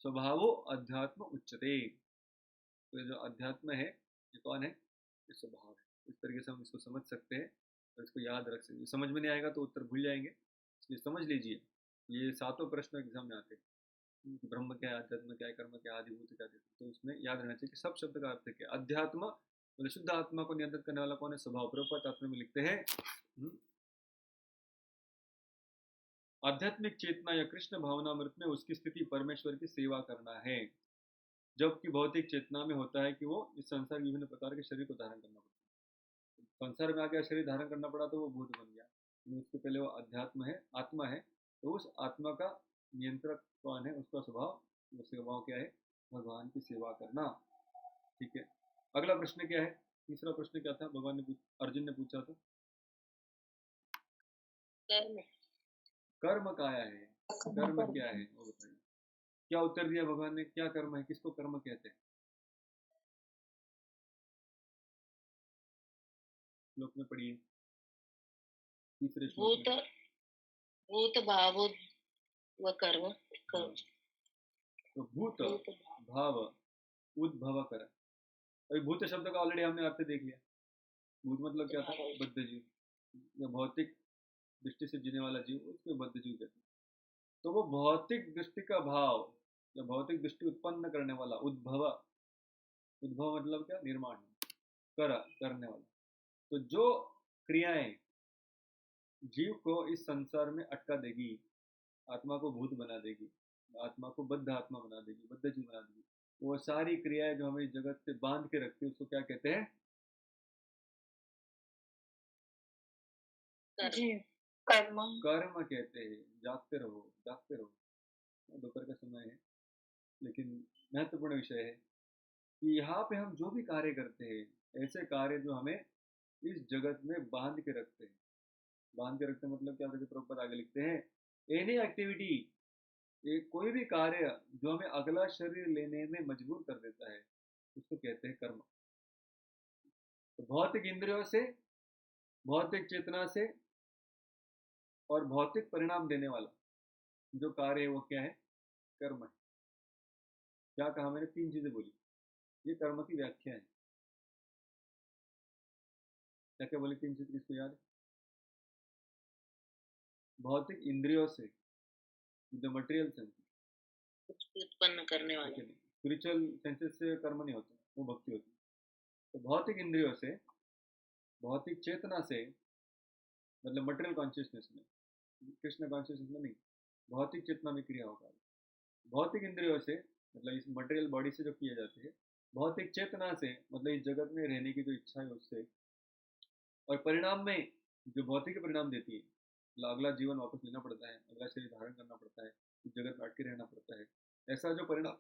स्वभावो अध्यात्म उच्चते. तो ये जो अध्यात्म है ये कौन है? ये स्वभाव है. इस तरीके से हम इसको समझ सकते हैं और इसको याद रख सकते हैं. समझ में नहीं आएगा तो उत्तर भूल जाएंगे, इसलिए समझ लीजिए. ये 7 प्रश्न एग्जाम में आते हैं, ब्रह्म क्या है, अध्यात्म क्या है, कर्म क्या है, आदिभूत क्या है. तो उसमें याद रहना चाहिए कि सब शब्द का अर्थ क्या है. अध्यात्म मतलब शुद्ध आत्मा को नियंत्रित करने वाला कौन है? स्वभाव. प्रभुपाद तात्पर्य में लिखते हैं आध्यात्मिक चेतना या कृष्ण भावनामृत में उसकी स्थिति परमेश्वर की सेवा करना है, जबकि भौतिक चेतना में होता है कि वो इस संसार के विभिन्न प्रकार के शरीर को धारण करना पड़ता है. संसार में आगे शरीर धारण करना पड़ा तो वो भूत बन गया, उसके पहले वो अध्यात्म है, आत्मा है. तो उस आत्मा का नियंत्रक कौन है? उसका स्वभाव, वो स्वभाव क्या है? भगवान की सेवा करना. ठीक है, अगला प्रश्न क्या है? तीसरा प्रश्न क्या था? भगवान ने अर्जुन ने पूछा था कर्म काया है, कर्म क्या है वो बताइए. क्या उत्तर दिया भगवान ने? क्या कर्म है, किसको कर्म कहते हैं? श्लोक में पढ़िए, तीसरे श्लोक में. भूत भाव व कर्म. तो भूत भाव उद्भव कर. अभी भूत शब्द का ऑलरेडी हमने अर्थ देख लिया. भूत मतलब क्या था? बद्ध जीव, या भौतिक दृष्टि से जीने वाला जीव, उसको बद्ध जीव कहते हैं. तो वो भौतिक दृष्टि का भाव या भौतिक दृष्टि उत्पन्न करने वाला, उद्भव. उद्भव मतलब क्या? निर्माण, करने वाला. तो जो क्रियाएं जीव को इस संसार में अटका देगी, आत्मा को भूत बना देगी, आत्मा को बद्ध आत्मा बना देगी, बद्ध जीव बना देगी, वो सारी क्रियाएं जो हमें जगत से बांध के रखती है उसको क्या कहते हैं? कर्म कहते हैं. जागते रहो, जागते रहो. दोपहर का समय है, लेकिन महत्वपूर्ण विषय है कि यहाँ पे हम जो भी कार्य करते हैं, ऐसे कार्य जो हमें इस जगत में बांध के रखते हैं. बांध के रखते मतलब क्या? प्रभुपाद आगे लिखते हैं एनी एक्टिविटी, एक कोई भी कार्य जो हमें अगला शरीर लेने में मजबूर कर देता है उसको कहते हैं कर्म. तो भौतिक इंद्रियों से, भौतिक चेतना से और भौतिक परिणाम देने वाला जो कार्य है वो क्या है? कर्म है. क्या कहा मैंने? 3 चीजें बोली. ये कर्म की व्याख्या है. क्या क्या बोली 3 चीजें? किसको याद है? भौतिक इंद्रियों से, द मटेरियल सेंसेस, उत्पन्न करने वाले. स्पिरिचुअल सेंसेस से कर्म नहीं होता, वो भक्ति होती है. तो भौतिक इंद्रियों से, भौतिक चेतना से मतलब मटेरियल कॉन्शियसनेस में, कृष्ण कॉन्शियसनेस में नहीं, भौतिक चेतना में क्रिया होगा. भौतिक इंद्रियों से मतलब इस मटेरियल बॉडी से जो किए जाते हैं, भौतिक चेतना से मतलब इस जगत में रहने की जो इच्छा है उससे, और परिणाम में जो भौतिक परिणाम देती है, मतलब अगला जीवन वापस लेना पड़ता है, अगला शरीर धारण करना पड़ता है, इस जगत में अटके रहना पड़ता है, ऐसा जो परिणाम,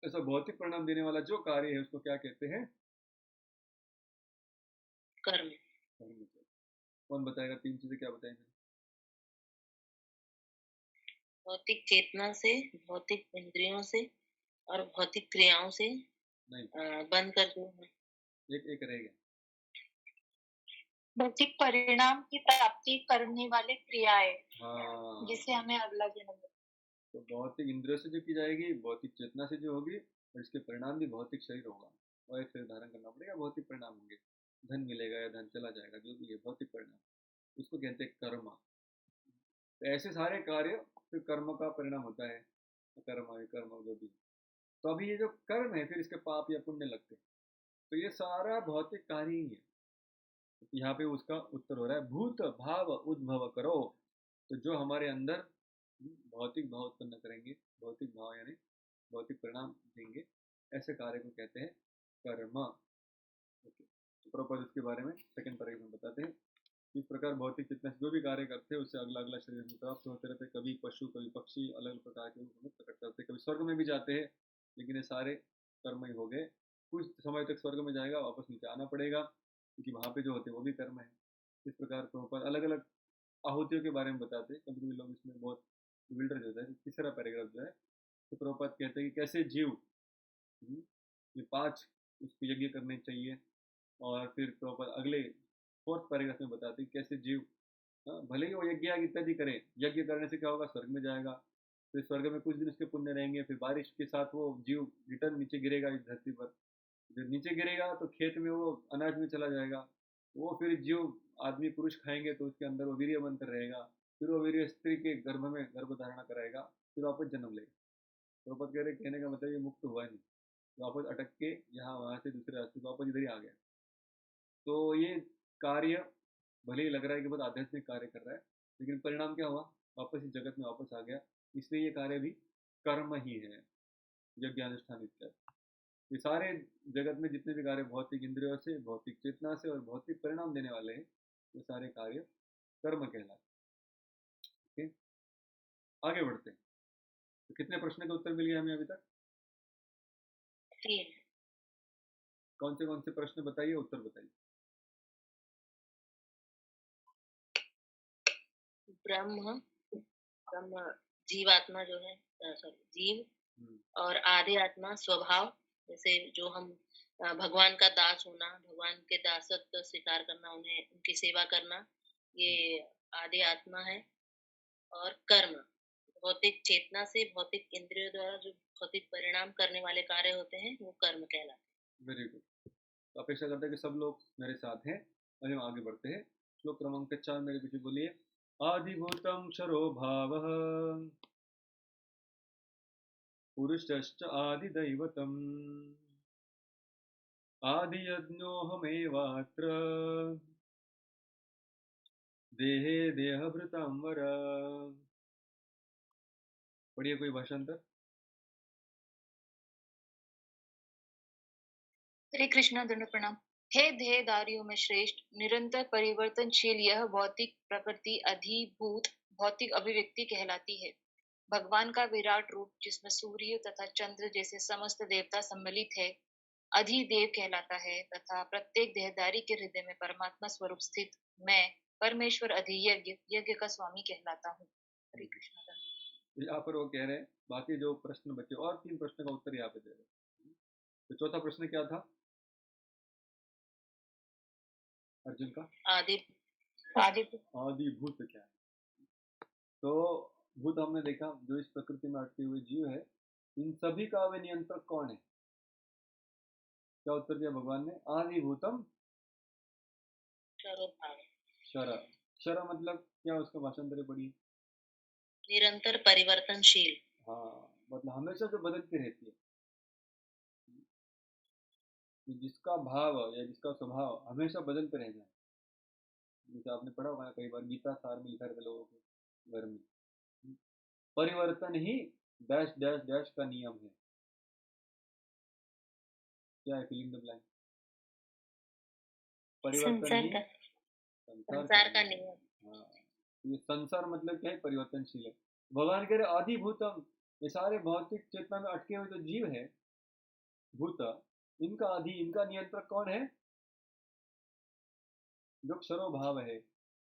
ऐसा भौतिक परिणाम देने वाला जो कार्य है उसको क्या कहते हैं? कर्म। कर्म। कौन बताएगा? 3 चीजें क्या बताएंगे? भौतिक चेतना से, भौतिक इंद्रियों से और भौतिक क्रियाओं से नहीं, बंद कर दो। एक एक रहेगा। भौतिक परिणाम की प्राप्ति करने वाले क्रियाएं, हाँ, जिससे हमें अगला जन्म मिले। तो भौतिक इंद्रियों से जो की जाएगी, भौतिक चेतना से जो होगी, और इसके परिणाम भी भौतिक शरीर होगा, और एक शरीर धारण करना पड़ेगा, भौतिक परिणाम होंगे, धन मिलेगा या धन चला जाएगा, जो भी है भौतिक परिणाम, उसको कहते हैं कर्म। तो ऐसे सारे कार्य फिर कर्म का परिणाम होता है, कर्म है, कर्म जो भी। तो अभी ये जो कर्म है, फिर इसके पाप या पुण्य लगते हैं, तो ये सारा भौतिक कार्य ही है। तो यहाँ पे उसका उत्तर हो रहा है, भूत भाव उद्भव करो। तो जो हमारे अंदर भौतिक भाव उत्पन्न करेंगे, भौतिक भाव यानी भौतिक परिणाम देंगे, ऐसे कार्य को कहते हैं कर्म। ओके, तो प्रॉपर इसके बारे में सेकंड पैराग्राफ में बताते हैं। इस प्रकार भौतिक चेतना से जो भी कार्य करते हैं उससे अगला अगला शरीर में प्राप्त होते रहते हैं, कभी पशु कभी पक्षी, अलग अलग प्रकार के रूप में प्रकट करते हैं, कभी स्वर्ग में भी जाते हैं, लेकिन ये सारे कर्म ही हो गए। कुछ समय तक स्वर्ग में जाएगा, वापस नीचे आना पड़ेगा, क्योंकि वहाँ पे जो होते हैं वो भी कर्म है। इस प्रकार प्रॉपर अलग अलग आहुतियों के बारे में बताते हैं। कभी कभी लोग इसमें बहुत विल्डर हो जाता है। तीसरा पैराग्राफ जो है, तो प्रभुपाद कहते हैं कि कैसे जीव ये 5 उसको यज्ञ करने चाहिए, और फिर प्रॉपर अगले फोर्थ पैराग्राफ में बताते हैं कैसे जीव, भले ही वो यज्ञ इत्यादि करे, यज्ञ करने से क्या होगा, स्वर्ग में जाएगा, फिर स्वर्ग में कुछ दिन उसके पुण्य रहेंगे, फिर बारिश के साथ वो जीव रिटर्न नीचे गिरेगा इस धरती पर। जब नीचे गिरेगा तो खेत में वो अनाज में चला जाएगा, वो फिर जीव आदमी पुरुष खाएंगे तो उसके अंदर वो वीर्य बनकर रहेगा, फिर वो वीर्य स्त्री के गर्भ में गर्भ धारणा कराएगा, फिर वापस जन्म लेगा। द्रौपद कह रहे, कहने का मतलब ये मुक्त हुआ नहीं, वापस अटक के यहाँ वहाँ से दूसरे रास्ते वापस इधर ही आ गया। तो ये कार्य भले ही लग रहा है कि बहुत आध्यात्मिक कार्य कर रहा है, लेकिन परिणाम क्या हुआ, वापस इस जगत में वापस आ गया। इसलिए ये कार्य भी कर्म ही है, यज्ञानुष्ठान इत्यादि। ये सारे जगत में जितने भी कार्य भौतिक इंद्रियों से, भौतिक चेतना से और भौतिक परिणाम देने वाले हैं, ये सारे कार्य कर्म कहलाते हैं। आगे बढ़ते हैं। तो कितने प्रश्न का उत्तर मिल गया हमें अभी तक? 3। कौन से प्रश्न बताइए, उत्तर बताइए। ब्रह्म ब्रह्म जीवात्मा जो है, सॉरी जीव और आदि आत्मा स्वभाव, जैसे जो हम भगवान का दास होना, भगवान के दासत्व स्वीकार करना, उन्हें उनकी सेवा करना, ये आदि आत्मा है। और कर्म भौतिक चेतना से, भौतिक इंद्रियों द्वारा जो भौतिक परिणाम करने वाले कार्य होते हैं, वो कर्म कहलाते हैं। Very good. तो अपेक्षा करते हैं कि सब लोग मेरे साथ हैं, और हम आगे बढ़ते हैं। श्लोक क्रमांक 4 मेरे पीछे बोलिए। आदिभूतम क्षरो भावः पुरुषश्च आदिदैवतम् आदियज्ञोऽहमेवात्र देहे देहभृतां वर। पढ़िए कोई भाषांतर। हरे कृष्णा, दंड प्रणाम। हे देहधारियों में श्रेष्ठ, निरंतर परिवर्तनशील यह भौतिक प्रकृति अधिभूत भौतिक अभिव्यक्ति कहलाती है। भगवान का विराट रूप, जिसमें सूर्य तथा चंद्र जैसे समस्त देवता सम्मिलित है, अधिदेव कहलाता है, तथा प्रत्येक देहधारी के हृदय में परमात्मा स्वरूप स्थित मैं परमेश्वर अधियज्ञ यज्ञ का स्वामी कहलाता हूँ। हरे कृष्ण। यहाँ पर वो कह रहे हैं, बाकी जो प्रश्न बचे और 3 प्रश्न का उत्तर यहाँ पे दे रहे। तो चौथा प्रश्न क्या था अर्जुन का? आदिभूत क्या है? तो भूत हमने देखा, जो इस प्रकृति में अटके हुए जीव है, इन सभी का वे नियंत्रक कौन है? क्या उत्तर दिया भगवान ने? आदिभूतम क्षर। क्षर मतलब क्या, उसका भाषांतर पढ़िए। निरंतर परिवर्तनशील। हाँ, मतलब हमेशा जो बदलती रहती है, जिसका भाव या जिसका स्वभाव हमेशा बदलते रह जाए। जैसे आपने पढ़ा होगा कई बार, गीता सार में लिखा रहता लोगों के घर में, परिवर्तन ही डैश डैश डैश का नियम है। क्या है? Filling the blank. परिवर्तन ही संसार का नियम। हाँ, ये संसार मतलब क्या है? परिवर्तनशील है। भगवान कह रहे आदिभूतम, ये सारे भौतिक चेतना में अटके हुए जो जीव है भूत, इनका आदि, इनका नियंत्रक कौन है? जो क्षरोभाव है,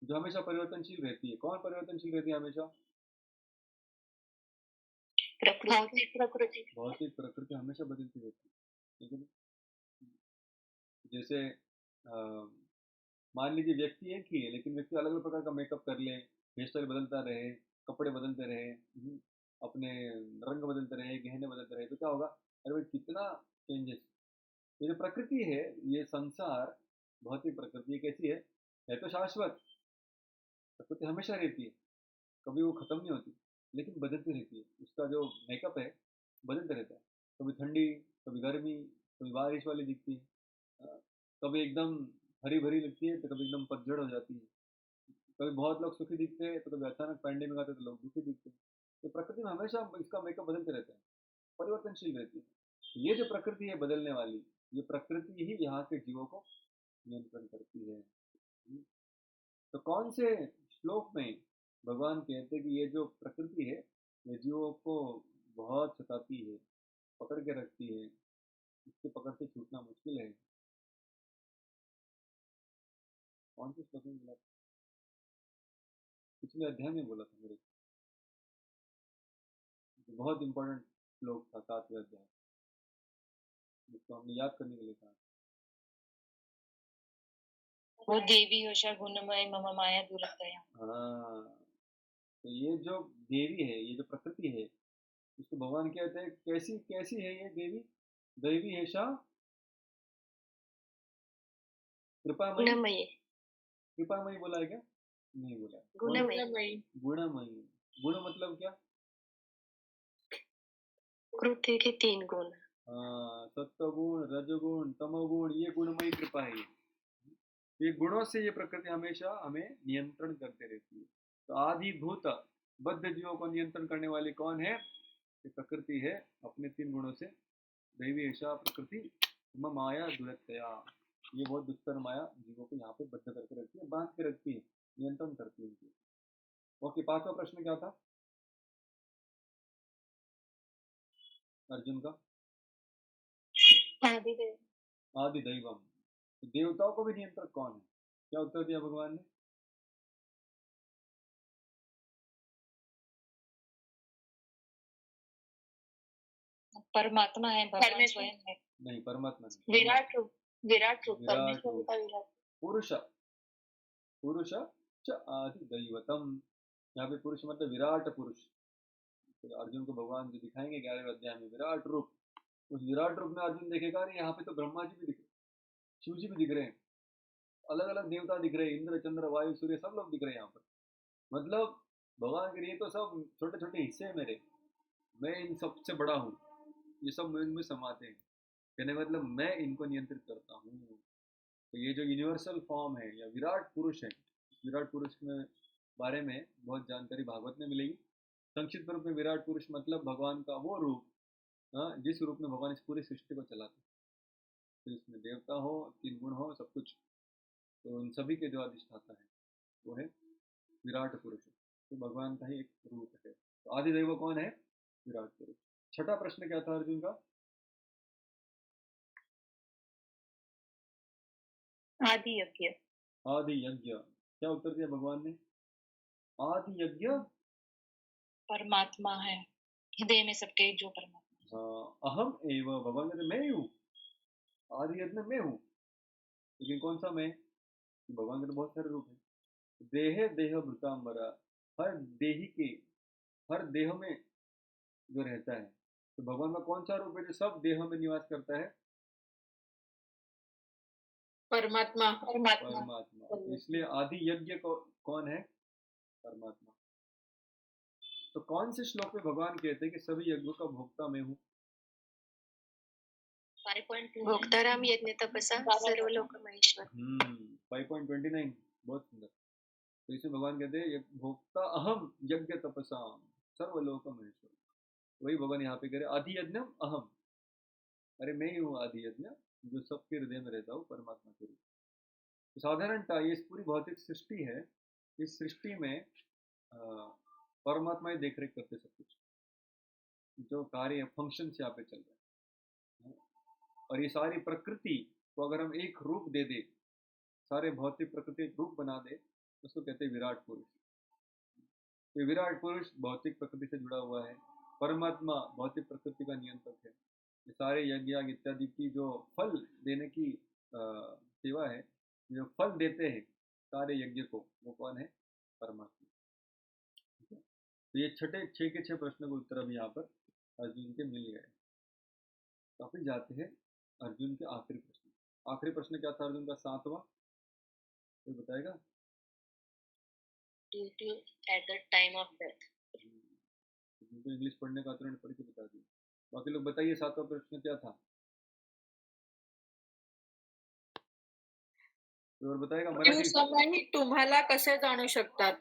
जो हमेशा परिवर्तनशील रहती है। कौन परिवर्तनशील रहती है हमेशा? प्रकृति। भौतिक प्रकृति हमेशा बदलती रहती है, ठीक है ना? जैसे मान लीजिए व्यक्ति एक ही है, लेकिन व्यक्ति अलग अलग प्रकार का मेकअप कर ले, हेयर स्टाइल बदलता रहे, कपड़े बदलते रहे, अपने रंग बदलते रहे, गहने बदलते रहे, तो क्या होगा? अरे भाई कितना चेंजेस! ये जो प्रकृति है, ये संसार, भौतिक प्रकृति ये कैसी है तो शाश्वत। प्रकृति हमेशा रहती है, कभी वो खत्म नहीं होती, लेकिन बदलती रहती है। उसका जो मेकअप है बदलता रहता है। कभी ठंडी, कभी गर्मी, कभी बारिश वाली दिखती है, कभी एकदम हरी भरी लगती है, तो कभी एकदम पतझड़ हो जाती है। कभी बहुत लोग सुखी दिखते हैं, तो कभी अचानक पैंडेमिक आते हैं तो लोग दुखी दिखते हैं। तो प्रकृति में हमेशा इसका मेकअप बदलते रहता है, परिवर्तनशील रहती है। ये जो प्रकृति है बदलने वाली, ये प्रकृति ही यहाँ के जीवों को नियंत्रण करती है। तो कौन से श्लोक में भगवान कहते हैं कि ये जो प्रकृति है ये जीवों को बहुत सताती है, पकड़ के रखती है, इसके पकड़ से छूटना मुश्किल है? कौन से श्लोक में बोला? पिछले अध्याय में बोला था मेरे, बहुत इंपॉर्टेंट श्लोक था, 7वें अध्याय, जिसको हमने याद करने के लिए कहा। वो देवी होशा गुणमय मम माया दुरतया। हाँ, तो ये जो देवी है, ये जो प्रकृति है, इसको भगवान कहते हैं कैसी कैसी है ये देवी? दैवी है शा कृपामयी। गुणमयी। कृपामयी बोला है क्या? नहीं बोला है। गुणमयी। गुणमयी। गुण मतलब क्या? कृति के 3 गुण। हाँ, सत्वगुण, रजगुण, तमोगुण, ये गुणमयी कृपा है। ये गुणों से ये प्रकृति हमेशा हमें नियंत्रण करते रहती है। तो आदिभूत बद्ध जीवों को नियंत्रण करने वाली कौन है? ये प्रकृति है, अपने 3 गुणों से। दैवी ऐसा प्रकृति मम माया दुरतया, ये बहुत दुष्कर माया जीवों को यहाँ पे बद्ध करके रखती है, बांध के रखती है, नियंत्रण करती है उनकी। ओके, 5वां प्रश्न क्या था अर्जुन का? आदि दैवम, तो देवताओं को भी नियंत्रक कौन है? क्या उत्तर दिया भगवान ने? परमात्मा है, भगवान स्वयं है। नहीं, परमात्मा नहीं। विराट रूप। विराट रूप, पुरुष, पुरुष च आदि दैवतम। यहाँ पे पुरुष मतलब विराट पुरुष। तो अर्जुन को भगवान जो दिखाएंगे 11वें अध्याय में विराट रूप, उस विराट रूप में अर्जुन देखेगा अरे यहाँ पे तो ब्रह्मा जी भी दिख रहे, शिव जी भी दिख रहे हैं, अलग अलग देवता दिख रहे हैं, इंद्र चंद्र वायु सूर्य सब लोग दिख रहे हैं यहाँ पर। मतलब भगवान के लिए तो सब छोटे छोटे हिस्से हैं मेरे, मैं इन सबसे बड़ा हूँ, ये सब इनमें समाते हैं। कहने का मतलब मैं इनको नियंत्रित करता हूँ। तो ये जो यूनिवर्सल फॉर्म है या विराट पुरुष है, विराट पुरुष में बारे में बहुत जानकारी भागवत में मिलेगी। संक्षिप्त रूप में विराट पुरुष मतलब भगवान का वो रूप, जिस रूप में भगवान इस पूरी सृष्टि को चलाते हैं। तो इसमें देवता हो, 3 गुण हो, सब कुछ, तो उन सभी के जो अधिष्ठाता है वो है विराट पुरुष। तो भगवान का ही एक रूप है। तो आदिदेव कौन है? विराट पुरुष। 6ठा प्रश्न क्या था अर्जुन का? आदि यज्ञ। आदि यज्ञ, क्या उत्तर दिया भगवान ने? आदि यज्ञ परमात्मा है, हृदय में सबके जो परमात्मा। अहम एव, भगवान कहते मैं ही हूँ, आदि यज्ञ मैं हूँ। लेकिन कौन सा मैं? भगवान के तो बहुत सारे रूप है। देह देह भृतांबरा, हर देही के, हर देह में जो रहता है। तो भगवान का कौन सा रूप है जो सब देह में निवास करता है? परमात्मा। परमात्मा। इसलिए आदि यज्ञ कौन है? परमात्मा। तो कौन से श्लोक में भगवान कहते हैं कि सभी यज्ञों का भोक्ता मैं हूँ? 5.2 भोक्ताराम यज्ञ तपसा सर्वलोक महेश्वर। 5.29, बहुत सुंदर। तो इसमें भगवान कहते हैं भोक्ता अहम यज्ञ तपसा सर्वलोक महेश्वर। वही भगवान यहाँ पे कह रहे आदि यज्ञ अहम, अरे मैं ही हूँ आदि यज्ञ जो सबके हृदय में रहता हूँ, परमात्मा के रूप। तो साधारणतः ये पूरी भौतिक सृष्टि है, इस सृष्टि में परमात्मा ही देख रेख करते सब कुछ, जो कार्य फंक्शन यहाँ पे चल रहा है। और ये सारी प्रकृति को अगर हम एक रूप दे दे, सारे भौतिक प्रकृति एक रूप बना दे, उसको कहते हैं विराट पुरुष। ये विराट पुरुष भौतिक प्रकृति से जुड़ा हुआ है, परमात्मा भौतिक प्रकृति का नियंत्रक है। ये सारे यज्ञ इत्यादि की जो फल देने की सेवा है, जो फल देते हैं सारे यज्ञ को, वो कौन है? परमात्मा। ठीक है, तो ये 6 के 6 प्रश्नों के उत्तर अभी यहाँ पर अर्जुन के मिल गए। तो फिर जाते हैं अर्जुन के आखिरी प्रश्न। आखिरी प्रश्न क्या था अर्जुन का? 7वां, कोई बताएगा? Due at the time of death. जिनको इंग्लिश पढ़ने का तुरंत पढ़ के बता दिया। बाकी लोग बताइए 7वां प्रश्न क्या था? और बताएगा? मृत्यू समय तुम्हाला कसे जाणू शकतात?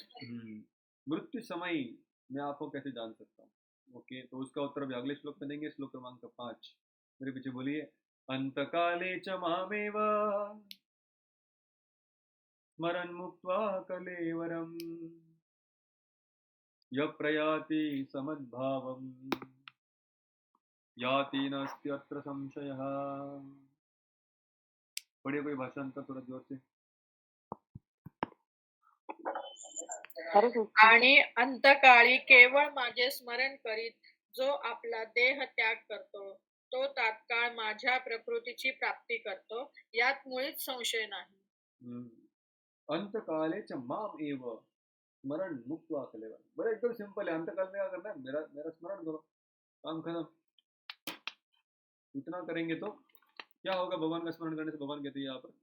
मृत्यु समय मैं आपको कैसे जान सकता हूँ? ओके, तो उसका उत्तर भी अगले श्लोक में देंगे, श्लोक क्रमांक 5। मेरे पीछे बोलिए। अंतकाले च मामेव स्मरन् मुक्त्वा कलेवरम् यः प्रयाति समद्भावम् याति नास्त्यत्र संशयः। पढ़िए कोई भाषांतर थोड़ा जोर से। आणि अंतकाळी केवळ माझे स्मरण करीत जो आपला देह त्याग करतो तो तात्काळ माझ्या प्रकृतीची प्राप्ती करतो, यात मुळीच संशय नाही। अंतकाले च माम एव स्मरण मुक्त्वा कलेवरम। बड़ा एकदम सिंपल है। अंतकाल में क्या करना है? मेरा स्मरण करो, काम खत्म। इतना करेंगे तो क्या होगा? भगवान का स्मरण करने से भगवान कहते हैं यहाँ पर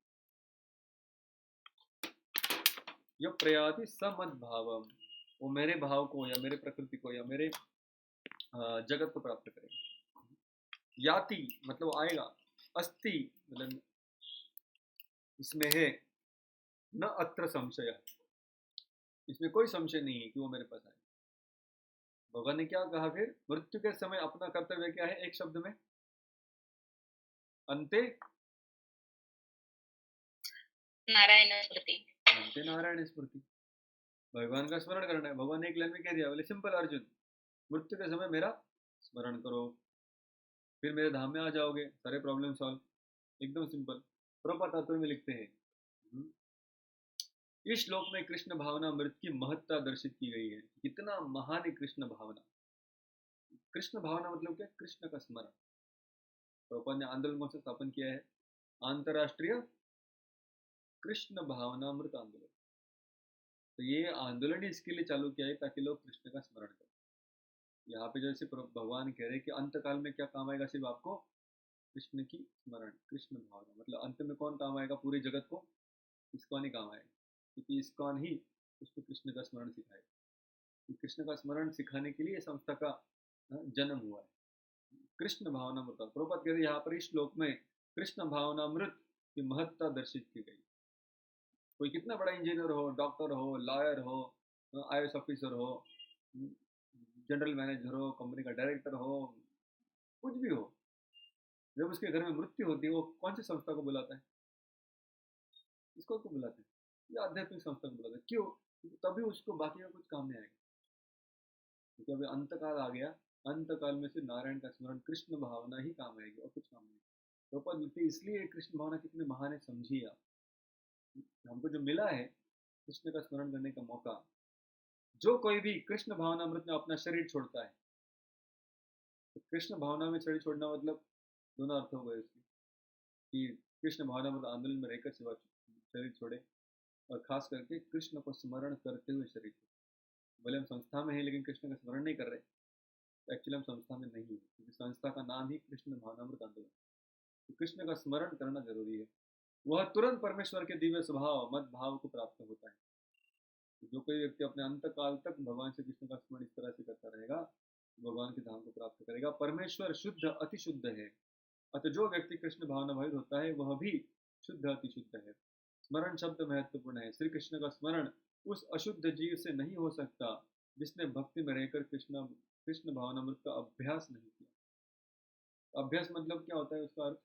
यह प्रयाति समद्भावम, वो मेरे भाव को या मेरे प्रकृति को या मेरे जगत को प्राप्त करेगा। याति मतलब आएगा, अस्ति मतलब इसमें है, न अत्र संशय, इसमें कोई संशय नहीं है कि वो मेरे पास आए। भगवान ने क्या कहा फिर? मृत्यु के समय अपना कर्तव्य क्या है? एक शब्द में, अंते नारायण स्मृति। अंते नारायण स्मृति, भगवान का स्मरण करना है। भगवान ने एक लाइन में कह दिया, बोले सिंपल अर्जुन, मृत्यु के समय मेरा स्मरण करो, फिर मेरे धाम में आ जाओगे, सारे प्रॉब्लम सॉल्व। एकदम सिंपल। प्रभुपाद तात्पर्य में लिखते हैं इस श्लोक में कृष्ण भावना मृत की महत्ता दर्शित की गई है। कितना महान है कृष्ण भावना। कृष्ण भावना मतलब क्या? कृष्ण का स्मरण। प्रभुपाद ने आंदोलन कौन सा स्थापन किया है? अंतरराष्ट्रीय कृष्ण भावनामृत आंदोलन। तो ये आंदोलन इसके लिए चालू किया है ताकि लोग कृष्ण का स्मरण करें। यहाँ पे जैसे भगवान कह रहे हैं कि अंत काल में क्या काम आएगा? सिर्फ आपको कृष्ण की स्मरण, कृष्ण भावना। मतलब अंत में कौन काम आएगा? पूरे जगत को इस्कॉन ही काम आएगा, क्योंकि इस्कॉन ही उसको कृष्ण का स्मरण सिखाएगा। कृष्ण का स्मरण सिखाने के लिए संस्था का जन्म हुआ है। कृष्ण भावनामृत। प्रभुपाद कहते हैं यहाँ पर इस श्लोक में कृष्ण भावनामृत की महत्ता दर्शित की गई। कोई कितना बड़ा इंजीनियर हो, डॉक्टर हो, लॉयर हो, IAS ऑफिसर हो, जनरल मैनेजर हो, कंपनी का डायरेक्टर हो, कुछ भी हो, जब उसके घर में मृत्यु होती है वो कौन सी संस्था को बुलाता है? इसको क्यों बुलाते हैं? ये आध्यात्मिक संस्था को बुलाते हैं। क्यों? तभी उसको बाकी का कुछ काम नहीं आएगा, क्योंकि अभी अंतकाल आ गया। अंतकाल में से नारायण का स्मरण, कृष्ण भावना ही काम आएगी और कुछ काम नहीं। प्रभुपाद लिखते इसलिए कृष्ण भावना कितने महान है, समझिए आप। हमको जो मिला है कृष्ण का स्मरण करने का मौका, जो कोई भी कृष्ण भावनामृत में अपना शरीर छोड़ता है, तो कृष्ण भावना में शरीर छोड़ना मतलब दोनों अर्थ हो गए इसके, कि कृष्ण भावनामृत आंदोलन में रहकर सेवा शरीर छोड़े, और खास करके कृष्ण को स्मरण करते हुए शरीर छोड़े। भले हम संस्था में हैं लेकिन कृष्ण का स्मरण नहीं कर रहे, तो एक्चुअली हम संस्था में नहीं है, क्योंकि संस्था का नाम ही कृष्ण भावनामृत आंदोलन। तो कृष्ण का स्मरण करना जरूरी है। वह तुरंत परमेश्वर के दिव्य स्वभाव मत भाव को प्राप्त होता है। जो कोई व्यक्ति अपने अंत काल तक भगवान श्री कृष्ण का स्मरण इस तरह से करता रहेगा, भगवान के धाम को प्राप्त करेगा। परमेश्वर शुद्ध अति शुद्ध है, अतः जो व्यक्ति कृष्ण भावना भावित होता है वह भी शुद्ध अति शुद्ध है। स्मरण शब्द महत्वपूर्ण है। श्री कृष्ण का स्मरण उस अशुद्ध जीव से नहीं हो सकता जिसने भक्ति में रहकर कृष्ण भावनामृत का अभ्यास नहीं किया। अभ्यास मतलब क्या होता है? उसका अर्थ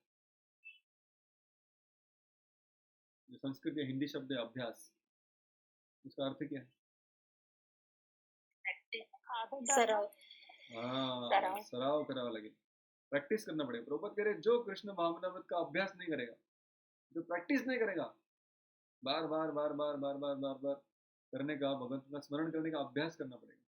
जो संस्कृत या हिंदी शब्द है अभ्यास, उसका अर्थ क्या है? सराव हाँ, सराव करावा लगेगा, प्रैक्टिस करना पड़ेगा। प्रभुपाद कह रहे जो कृष्ण भावनामृत का अभ्यास नहीं करेगा, जो प्रैक्टिस नहीं करेगा, बार बार बार बार बार बार बार बार करने का, भगवंत का स्मरण करने का अभ्यास करना पड़ेगा।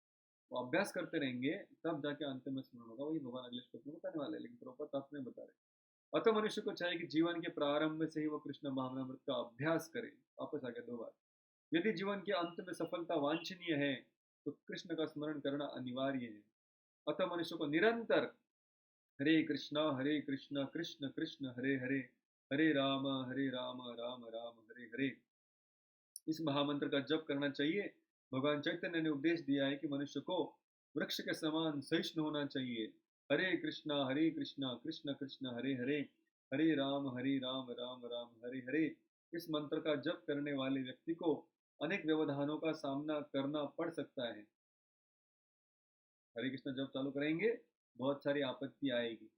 वो अभ्यास करते रहेंगे तब जाके अंत में स्मरण होगा। वही भगवान अगले श्लोक में बताने वाले हैं, लेकिन प्रभुपाद आप में बता रहे। अतः मनुष्य को चाहिए कि जीवन के प्रारंभ से ही वो कृष्ण भावनामृत का अभ्यास करे। वापस आ गया 2 बार। यदि जीवन के अंत में सफलता वांछनीय है तो कृष्ण का स्मरण करना अनिवार्य है। अतः मनुष्य को निरंतर हरे कृष्ण कृष्ण कृष्ण हरे हरे, हरे राम राम राम हरे हरे, इस महामंत्र का जप करना चाहिए। भगवान चैतन्य ने उपदेश दिया है कि मनुष्य को वृक्ष के समान सहिष्णु होना चाहिए। हरे कृष्णा कृष्ण कृष्ण हरे हरे, हरे राम राम राम हरे हरे, इस मंत्र का जप करने वाले व्यक्ति को अनेक व्यवधानों का सामना करना पड़ सकता है। हरे कृष्ण जप चालू करेंगे, बहुत सारी आपत्ति आएगी,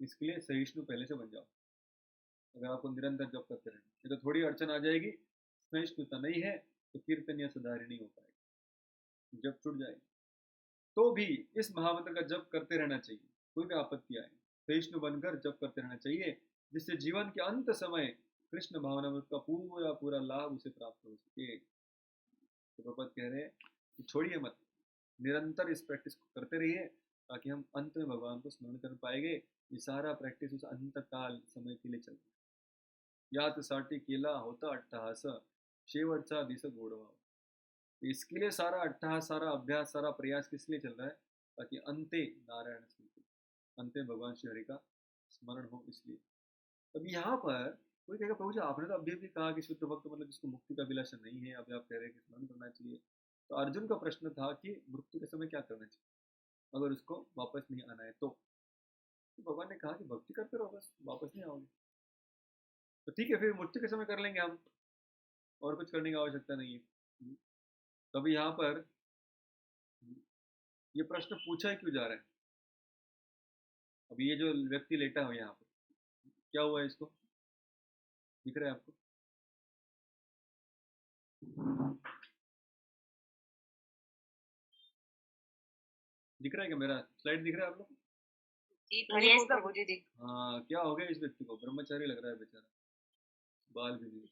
इसके लिए सहिष्णु पहले से बन जाओ। अगर आपको निरंतर जप करते रहना, ये तो थोड़ी अड़चन आ जाएगी, सहिष्णुता नहीं है तो कीर्तन या सुधार नहीं हो पाएगा, जब छूट जाएगी। तो भी इस महामंत्र का जप करते रहना चाहिए, कोई भी आपत्ति आए सहिष्णु बनकर जप करते रहना चाहिए, जिससे जीवन के अंत समय कृष्ण भावनामृत का पूरा पूरा लाभ उसे प्राप्त हो सके। तो प्रभुपाद कह रहे हैं कि छोड़िए मत, निरंतर इस प्रैक्टिस को करते रहिए ताकि हम अंत में भगवान को स्मरण कर पाएंगे। ये सारा प्रैक्टिस उस अंत काल समय के लिए चल रहा है। यातसाठी केला होता अट्टहास, शेवटचा दिस गोडवा। इसके लिए सारा अट्टहास, सारा अभ्यास, सारा प्रयास किस लिए चल रहा है? ताकि अंते नारायण स्मृति, अंते भगवान श्री हरि का स्मरण हो। इसलिए अब यहाँ पर कोई कहेगा प्रभु जी आपने तो अभी भी कहा कि शुद्ध भक्त मतलब जिसको मुक्ति का अभिलाषा नहीं है, अभी आप कह रहे हैं कि स्मरण करना चाहिए। तो अर्जुन का प्रश्न था कि मृत्यु के समय क्या करना चाहिए अगर उसको वापस नहीं आना है तो भगवान ने कहा कि भक्ति करते रहो, बस वापस नहीं आओगे तो ठीक है, फिर मृत्यु के समय कर लेंगे हम, और कुछ करने की आवश्यकता नहीं है। तब यहाँ पर ये प्रश्न पूछा ही क्यों जा रहा है? अब ये जो व्यक्ति लेटा हो यहाँ पर, क्या हुआ है इसको, दिख रहा है आपको? दिख रहा है क्या? मेरा स्लाइड दिख रहा है आप लोग? हरी प्रभु जी दिख। हाँ, क्या हो गया इस व्यक्ति को? ब्रह्मचारी लग रहा है बेचारा, बाल भी नहीं,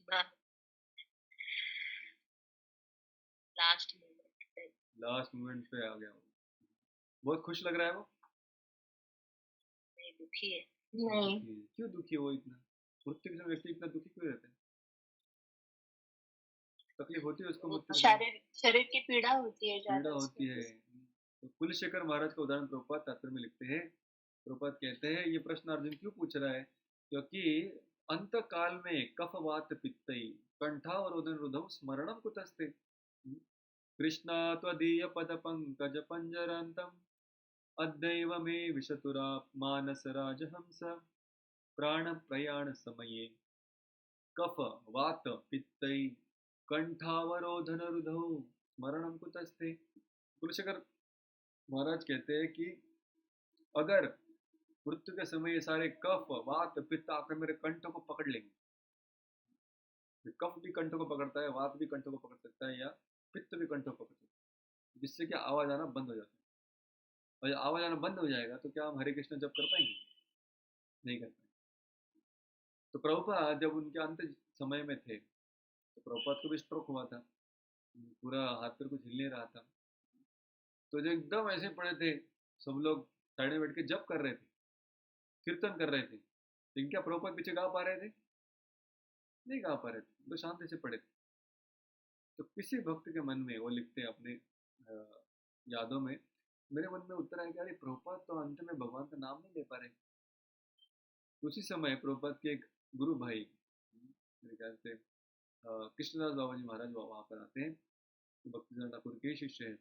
लास्ट मोमेंट पे आ गया। बहुत खुश लग रहा है वो, दुखी है। नहीं, क्यों दुखी है वो इतना? मृत्यु के समय व्यक्ति इतना दुखी क्यों रहता है? तकलीफ होती है उसको? मृत्यु शरीर की पीड़ा होती है, पीड़ा होती है। तो कुलशेखर महाराज का उदाहरण प्रभुपाद तात्पर्य में लिखते हैं। प्रभुपाद कहते हैं ये प्रश्न अर्जुन क्यों पूछ रहा है, क्योंकि अंत काल में कफ वात पित्तई कंठावरोधन रुधौ स्मरणम कुतस्ते, कृष्णा त्वदीय पद पंकज पंजरंतम अद्यैव मे विशतुरा मानस राजहंस प्राण प्रयाण समये कफ वात पित्तई कंठावरोधन रुधौ स्मरणम कुतस्ते। कुलशेखर महाराज कहते हैं कि अगर मृत्यु के समय ये सारे कफ वात पित्त आकर मेरे कंठ को पकड़ लेंगे, कफ भी कंठ को पकड़ता है, वात भी कंठ को पकड़ सकता है, या पित्त भी कंठ को पकड़ सकता है, जिससे कि आवाज आना बंद हो जाता है। और जब आवाज आना बंद हो जाएगा तो क्या हम हरे कृष्ण जप कर पाएंगे? नहीं कर पाएंगे। तो प्रभुपाद जब उनके अंत समय में थे तो प्रभुपाद को भी स्ट्रोक हुआ था, पूरा हाथ पर कुछ हिल नहीं रहा था। तो जो एकदम ऐसे पड़े थे, सब लोग साइड में बैठ के जप कर रहे थे, कीर्तन कर रहे थे, लेकिन क्या प्रभुपाद पीछे गा पा रहे थे? नहीं गा पा रहे थे, तो शांति से पड़े थे। तो किसी भक्त के मन में, वो लिखते हैं अपने यादों में, मेरे मन में उत्तर आया कि अरे प्रभुपाद तो अंत में भगवान का नाम नहीं ले पा रहे। उसी समय प्रभुपाद के एक गुरु भाई, मेरे ख्याल से कृष्णदास बाबा जी महाराज वहाँ पर आते हैं, तो भक्तिनाथ ठाकुर के शिष्य हैं,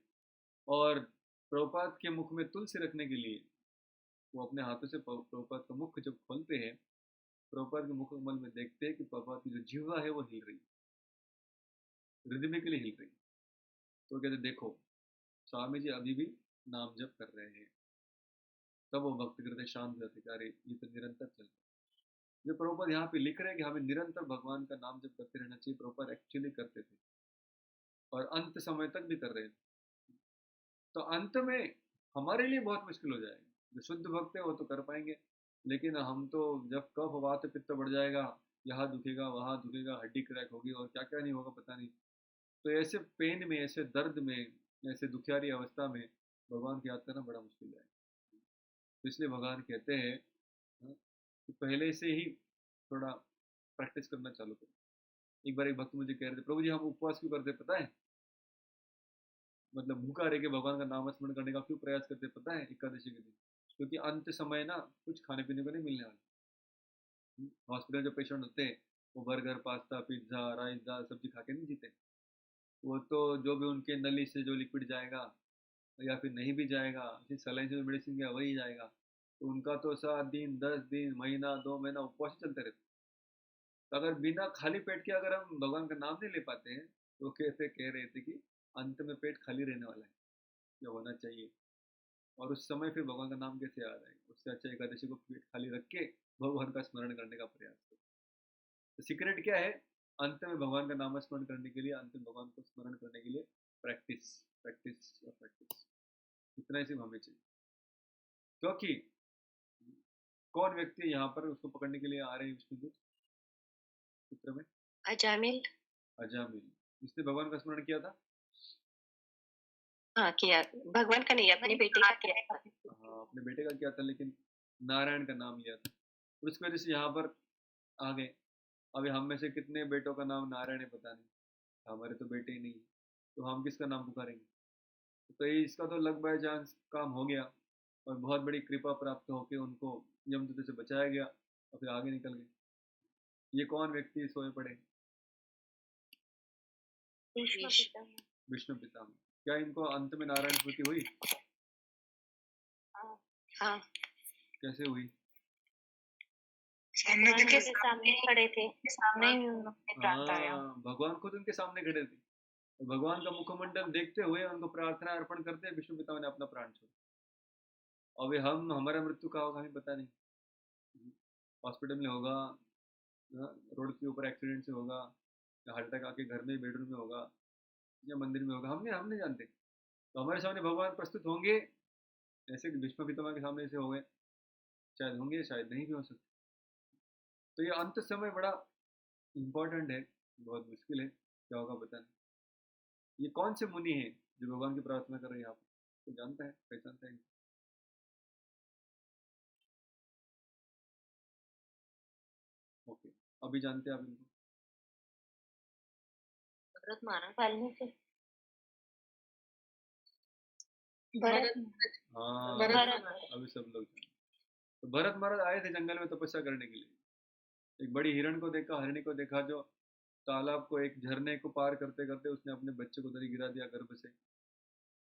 और प्रभुपाद के मुख में तुलसी रखने के लिए वो अपने हाथों से प्रभुपाद का मुख जब खोलते हैं, प्रभुपाद के मुख कमल में देखते हैं कि प्रभुपाद की जो जिह्वा है वो हिल रही, रिदमिकली हिल रही। तो कहते देखो स्वामी जी अभी भी नाम जप कर रहे हैं। तब वो भक्त करते शांत रहते कि अरे ये तो निरंतर चल रहा है। जो प्रभुपाद यहाँ पे लिख रहे हैं कि हमें निरंतर भगवान का नाम जप करते रहना चाहिए, प्रभुपाद एक्चुअली करते थे और अंत समय तक भी कर रहे थे। तो अंत में हमारे लिए बहुत मुश्किल हो जाएगा। जो शुद्ध भक्त है वो तो कर पाएंगे, लेकिन हम तो जब कफ वात पित्त बढ़ जाएगा, यहाँ दुखेगा वहाँ दुखेगा, हड्डी क्रैक होगी और क्या क्या नहीं होगा पता नहीं। तो ऐसे पेन में, ऐसे दर्द में, ऐसे दुखियारी अवस्था में भगवान की याद करना बड़ा मुश्किल है। तो इसलिए भगवान कहते हैं कि पहले से ही थोड़ा प्रैक्टिस करना चालू करो। एक बार एक भक्त मुझे कह रहे थे, प्रभु जी हम उपवास क्यों करते पता है? मतलब भूखा रह के भगवान का नाम स्मरण करने का क्यों प्रयास करते पता है एकादशी के दिन? क्योंकि अंत समय ना कुछ खाने पीने को नहीं मिलने वाला। हॉस्पिटल जो पेशेंट होते हैं वो बर्गर, पास्ता, पिज्ज़ा, राइस, दाल, सब्जी खा के नहीं जीते। वो तो जो भी उनके नली से जो लिक्विड जाएगा या फिर नहीं भी जाएगा, सिर्फ सलाइन से जो मेडिसिन गया वही जाएगा। तो उनका तो 7 दिन, 10 दिन, महीना, 2 महीना उपवास ही चलते रहते। तो अगर बिना खाली पेट के अगर हम भगवान का नाम नहीं ले पाते हैं, तो कैसे कह रहे थे कि अंत में पेट खाली रहने वाला है, जो होना चाहिए। और उस समय फिर भगवान का नाम कैसे याद आएगा? उससे अच्छा एकादशी को पेट खाली रख के भगवान का स्मरण करने का प्रयास करो। तो सीक्रेट क्या है? अंत में भगवान का नाम स्मरण करने के लिए, अंत में भगवान को स्मरण करने के लिए प्रैक्टिस, प्रैक्टिस और प्रैक्टिस, इतना ही सिर्फ हमें चाहिए। क्योंकि कौन व्यक्ति यहाँ पर उसको पकड़ने के लिए आ रहे हैं विष्णुदूत चित्र में? अजामिल। अजामिल, इसने भगवान का स्मरण किया था। हाँ किया, भगवान का नहीं, अपने बेटे का किया था। हाँ अपने बेटे का किया था, लेकिन नारायण का नाम लिया था, तो इसकी वजह से यहाँ पर आ गए। अभी हम में से कितने बेटों का नाम नारायण है पता नहीं, हमारे तो बेटे ही नहीं, तो हम किसका नाम पुकारेंगे? तो ये इसका तो लक बाय चांस काम हो गया और बहुत बड़ी कृपा प्राप्त होकर उनको यमदूत से बचाया गया और फिर आगे निकल गए। ये कौन व्यक्ति सोए पड़े? विष्णु पितामह। क्या इनको अंत में नारायण स्मृति हुई? हाँ कैसे हुई? उनके सामने खड़े थे, सामने ही उन्होंने प्राण दिया। भगवान खुद उनके सामने खड़े थे, भगवान का मुखमंडल देखते हुए उनको प्रार्थना अर्पण करते विष्णु पितामह ने अपना प्राण छोड़ा। और वे हम, हमारा मृत्यु का होगा हमें पता नहीं, हॉस्पिटल में होगा, रोड के ऊपर एक्सीडेंट से होगा, या हार्ट अटैक आके घर में बेडरूम में होगा, या मंदिर में होगा, हम नहीं जानते। तो हमारे सामने भगवान प्रस्तुत होंगे ऐसे भीष्म पितामह के सामने ऐसे हो गए, शायद होंगे शायद नहीं भी हो सकते। तो ये अंत समय बड़ा इम्पोर्टेंट है, बहुत मुश्किल है, क्या होगा पता नहीं। ये कौन से मुनि हैं जो भगवान की प्रार्थना कर रहे हैं यहाँ पर? तो जानता है, पहचानता है? ओके, अभी जानते हैं आप इनको? भरत महाराज, वाल्मीकि, हाँ भरत अभी सब लोग जानते। तो भरत महाराज आए थे जंगल में तपस्या करने के लिए, एक बड़ी हिरण को देखा, हरिणी को देखा, जो तालाब को, एक झरने को पार करते करते उसने अपने बच्चे को दरी गिरा दिया गर्भ से।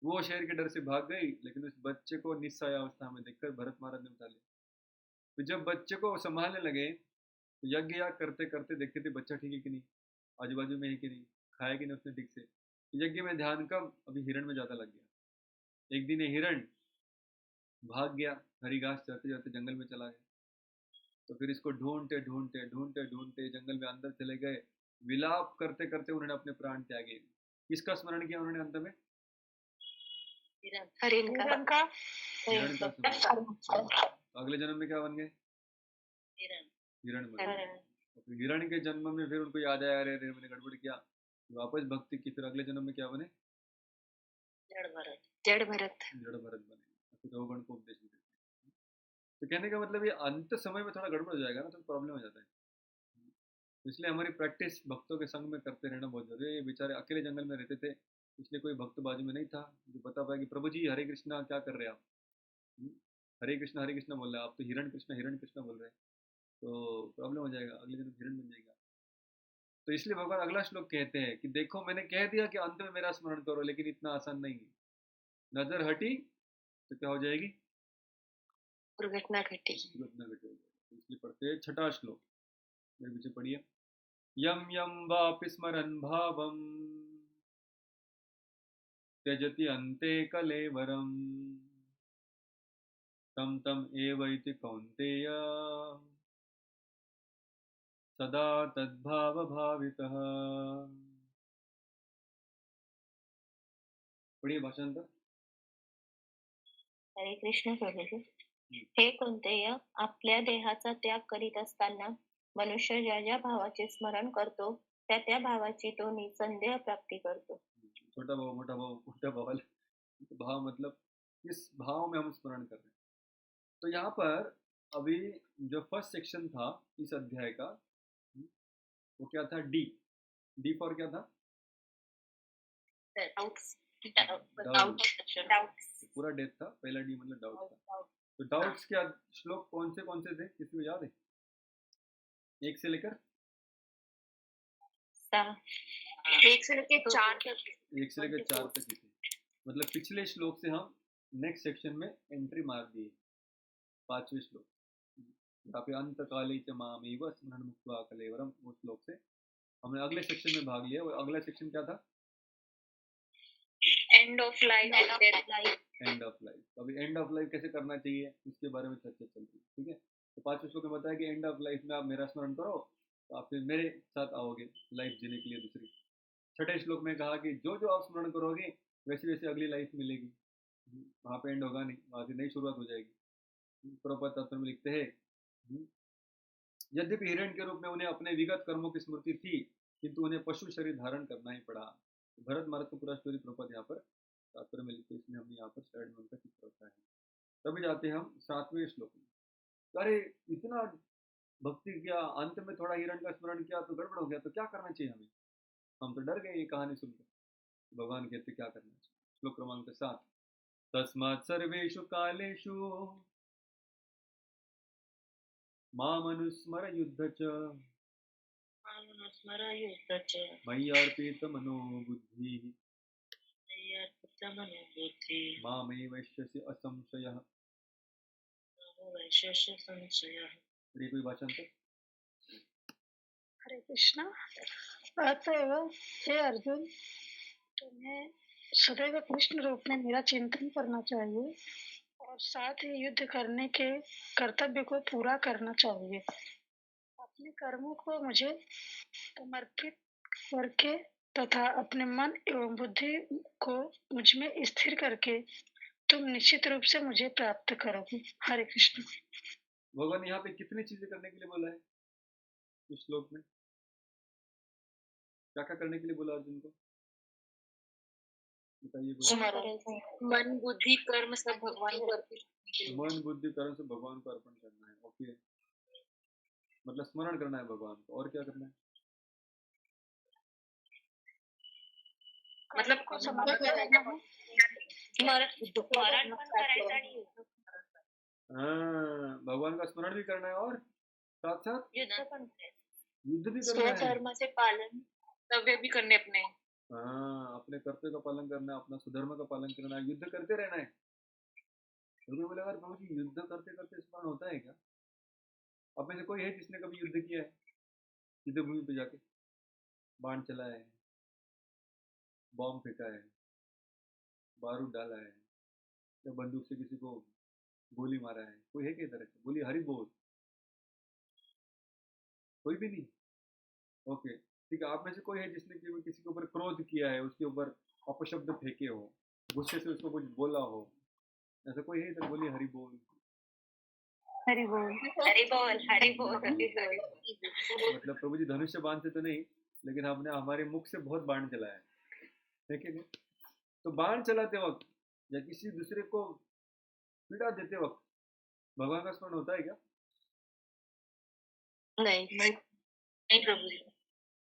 वो शेर के डर से भाग गई, लेकिन उस बच्चे को निस्सहाय अवस्था में देखकर भरत महाराज ने उठा लिया। फिर जब बच्चे को संभालने लगे तो यज्ञ याग करते करते देखते थे बच्चा ठीक है कि नहीं, आजू बाजू में है कि नहीं, खाया कि नहीं उसने ठीक से। यज्ञ में ध्यान कब? अभी हिरण में ज्यादा लग गया। एक दिन ये हिरण भाग गया, हरी घास चरते चरते जंगल में चला गया। तो फिर इसको ढूंढते ढूंढते ढूंढते ढूंढते जंगल में अंदर चले गए, विलाप करते करते उन्होंने अपने प्राण त्यागे। किसका स्मरण किया उन्होंने अंत में? हिरण का। हिरण का स्मरण। अगले जन्म में क्या बन गए? हिरण बन गए। तो फिर हिरण के जन्म में फिर उनको याद आया, अरे अरे मैंने गड़बड़ किया, वापस भक्ति की, फिर अगले जन्म में क्या बने? जड़ भरत बने, फिर रोगण को उपदेश देते। तो कहने का मतलब ये अंत समय में थोड़ा गड़बड़ हो जाएगा ना तो प्रॉब्लम हो जाता है। इसलिए हमारी प्रैक्टिस भक्तों के संग में करते रहना बहुत जरूरी है। ये बेचारे अकेले जंगल में रहते थे, इसलिए कोई भक्त बाजू में नहीं था जो बता पाया कि प्रभु जी हरे कृष्णा क्या कर रहे हैं आप, हरे कृष्णा बोल रहे हैं आप, तो हिरण कृष्णा बोल रहे हैं, तो प्रॉब्लम हो जाएगा, अगले दिन हिरण बन जाएगा। तो इसलिए भगवान अगला श्लोक कहते हैं कि देखो मैंने कह दिया कि अंत में मेरा स्मरण करो, लेकिन इतना आसान नहीं है। नजर हटी तो क्या हो जाएगी? दुर्घटना घटी। इसलिए पढ़ते हैं छठा श्लोक, मेरे पीछे पढ़िए। यम यम वापि स्मरन् भावम् त्यजति अन्ते कलेवरम् तम तम एव इति कौन्तेय सदा तद्भावभावितः। पढ़िए भाषांतर। हरे कृष्ण प्रभुजी. हे कुंतेय, आपल्या देहाचा त्याग करीत असताना मनुष्य ज्या ज्या भावाचे स्मरण करतो त्या त्या भावाची तो निसंदेह प्राप्ती करतो. छोटा भाव, मोटा भाव, मोटा भाव, भाव मतलब किस भाव में हम स्मरण कर रहे हैं. तो यहाँ पर अभी जो फर्स्ट सेक्शन था इस अध्याय का, वो क्या था? डी. डी फॉर क्या था? डाउट्स. पूरा डेथ था. पहला डी मतलब डाउट था. तो डाउट्स के श्लोक कौन से थे? किसी को याद है? 1 से लेकर 1 से लेकर 4 तक. 1 से लेकर 4 तक ही थे. मतलब पिछले श्लोक से हम नेक्स्ट सेक्शन में एंट्री मार दिए. 5वें श्लोक यहाँ पे अंत काले च मामेव स्मरण मुक्त्वा कलेवरम, वो श्लोक से हमने अगले सेक्शन में भाग लिया. और अगला सेक्शन क्या था? End of life. End of life. तो अभी एंड ऑफ लाइफ कैसे करना चाहिए इसके बारे में चर्चा चल रही है. ठीक है. तो 5वें श्लोक में बताया कि एंड ऑफ लाइफ में आप मेरा स्मरण करो तो आप फिर मेरे साथ आओगे लाइफ जीने के लिए दूसरी. 6ठे श्लोक में कहा कि जो जो आप स्मरण करोगे वैसे वैसे अगली लाइफ मिलेगी. वहाँ पे एंड होगा नहीं, वहाँ से नई शुरुआत हो जाएगी. प्रभुपाद तत्व में लिखते हैं, यद्यपि हिरण के रूप में उन्हें अपने विगत कर्मों की स्मृति थी किंतु उन्हें पशु शरीर धारण करना ही पड़ा. भरत महाराज को पूरा स्टोरी प्रभुपाद यहाँ पर तात्पर्य में लिखते, इसलिए हमने यहाँ पर साइड में उनका चित्र रखा है. तभी जाते हैं हम 7वें श्लोक में. अरे इतना भक्ति किया, अंत में थोड़ा हिरण का स्मरण किया तो गड़बड़ हो गया, तो क्या करना चाहिए हमें? हम तो डर गए ये कहानी सुनकर. भगवान कहते क्या करना चाहिए. श्लोक क्रमांक 7. तस्मात् सर्वेषु कालेषु मामनुस्मर युद्ध च मय्यार्पित मनो बुद्धिः मामैवैष्यसि असंशयः. कोई भाषांतर? हरे कृष्णा. अतएव हे अर्जुन, तुम्हें सदैव कृष्ण रूप में मेरा चिंतन करना चाहिए और साथ ही युद्ध करने के कर्तव्य को पूरा करना चाहिए. अपने कर्मों को मुझे समर्पित करके तथा अपने मन एवं बुद्धि को मुझ में स्थिर करके तुम निश्चित रूप से मुझे प्राप्त करोगे. हरे कृष्ण. भगवान यहाँ पे कितनी चीजें करने के लिए बोला है इस श्लोक में? क्या क्या करने के लिए बोला अर्जुन को? बताइए. मन बुद्धि कर्म सब भगवान को अर्पित. मन बुद्धि कर्म से भगवान को अर्पण करना है. ओके, मतलब स्मरण करना है भगवान को. और क्या करना है? मतलब भगवान का स्मरण भी करना है और साथ साथ युद्ध भी करना है. स्वधर्म से पालन, कर्तव्य भी करने अपने. अपने कर्तव्य का पालन करना है, अपना सुधर्म का पालन करना है, युद्ध करते रहना है. तो बोले अगर प्रभु जी युद्ध करते करते स्मरण होता है क्या? आप में से कोई है जिसने कभी युद्ध किया है? युद्ध भूमि पे जाके बाण चलाया है, बॉम्ब फेंका है, बारूद डाला है, या बंदूक से किसी को गोली मारा है? कोई है क्या तरह से? बोलिए हरि बोल. कोई भी नहीं. ओके, ठीक है. आप में से कोई है जिसने किसी के ऊपर क्रोध किया है, उसके ऊपर अपशब्द फेंके हो, गुस्से से उसको कुछ बोला हो? ऐसा कोई है इधर? बोलिए हरि बोल. हरि बोल. हरि बोल. हरि बोल. मतलब प्रभु जी धनुष्य बाण से तो नहीं, लेकिन आपने हमारे मुख से बहुत बाण चलाया है कि नहीं? तो बाण चलाते वक्त या किसी दूसरे को पीड़ा देते वक्त भगवान का स्मरण होता है क्या? नहीं प्रभु जी.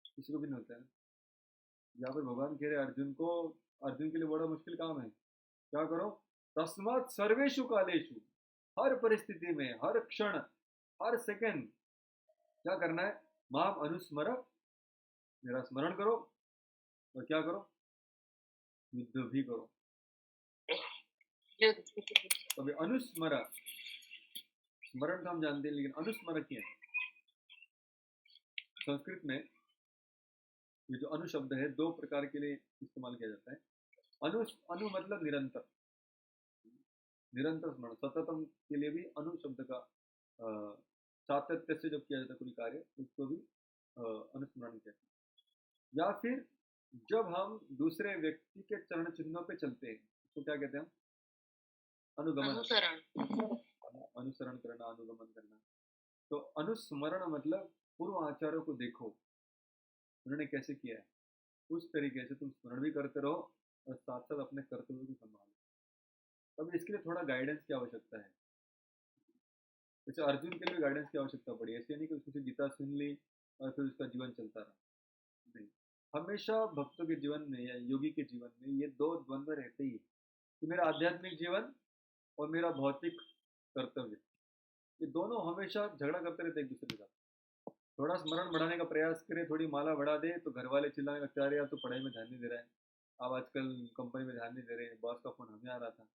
किसी को भी नहीं होता है. यहाँ पर भगवान कह रहे अर्जुन को, अर्जुन के लिए बड़ा मुश्किल काम है. क्या करो? तस्मात् सर्वेषु कालेषु, हर परिस्थिति में, हर क्षण, हर सेकंड क्या करना है? माम अनुस्मर, मेरा स्मरण करो. और क्या करो? युद्ध भी करो. अभी अनुस्मर, स्मरण तो हम जानते हैं, लेकिन अनुस्मर क्या है? संस्कृत में ये जो अनु शब्द है 2 प्रकार के लिए इस्तेमाल किया जाता है. अनु मतलब निरंतर, निरंतर स्मरण. सततम के लिए भी अनु शब्द का सातत्य से जब किया जाता है कोई कार्य, उसको भी या फिर जब हम दूसरे व्यक्ति के चरण चिन्हों पे चलते हैं, तो क्या कहते हैं हम? अनुगमन, अनुसरण करना, अनुगमन करना। तो अनुस्मरण मतलब पूर्व आचार्यों को देखो, उन्होंने कैसे किया है, उस तरीके से तुम स्मरण भी करते रहो और साथ साथ अपने कर्तव्य भी संभालो। अब इसके लिए थोड़ा गाइडेंस की आवश्यकता है। जैसे अर्जुन के लिए गाइडेंस की आवश्यकता पड़ी, ऐसे नहीं कि उसने गीता सुन ली और फिर उसका जीवन चलता रहा, नहीं। हमेशा भक्तों के जीवन में या योगी के जीवन में ये दो द्वंद्व रहते ही कि मेरा आध्यात्मिक जीवन और मेरा भौतिक कर्तव्य, ये दोनों हमेशा झगड़ा करते रहते एक दूसरे के साथ। थोड़ा स्मरण बढ़ाने का प्रयास करे, थोड़ी माला बढ़ा दे तो घर वाले चिल्लाने लगते हैं, अरे यार तो पढ़ाई में ध्यान नहीं दे रहा है, आप आजकल कंपनी में ध्यान नहीं दे रहे, बॉस का फोन हमें आ रहा था।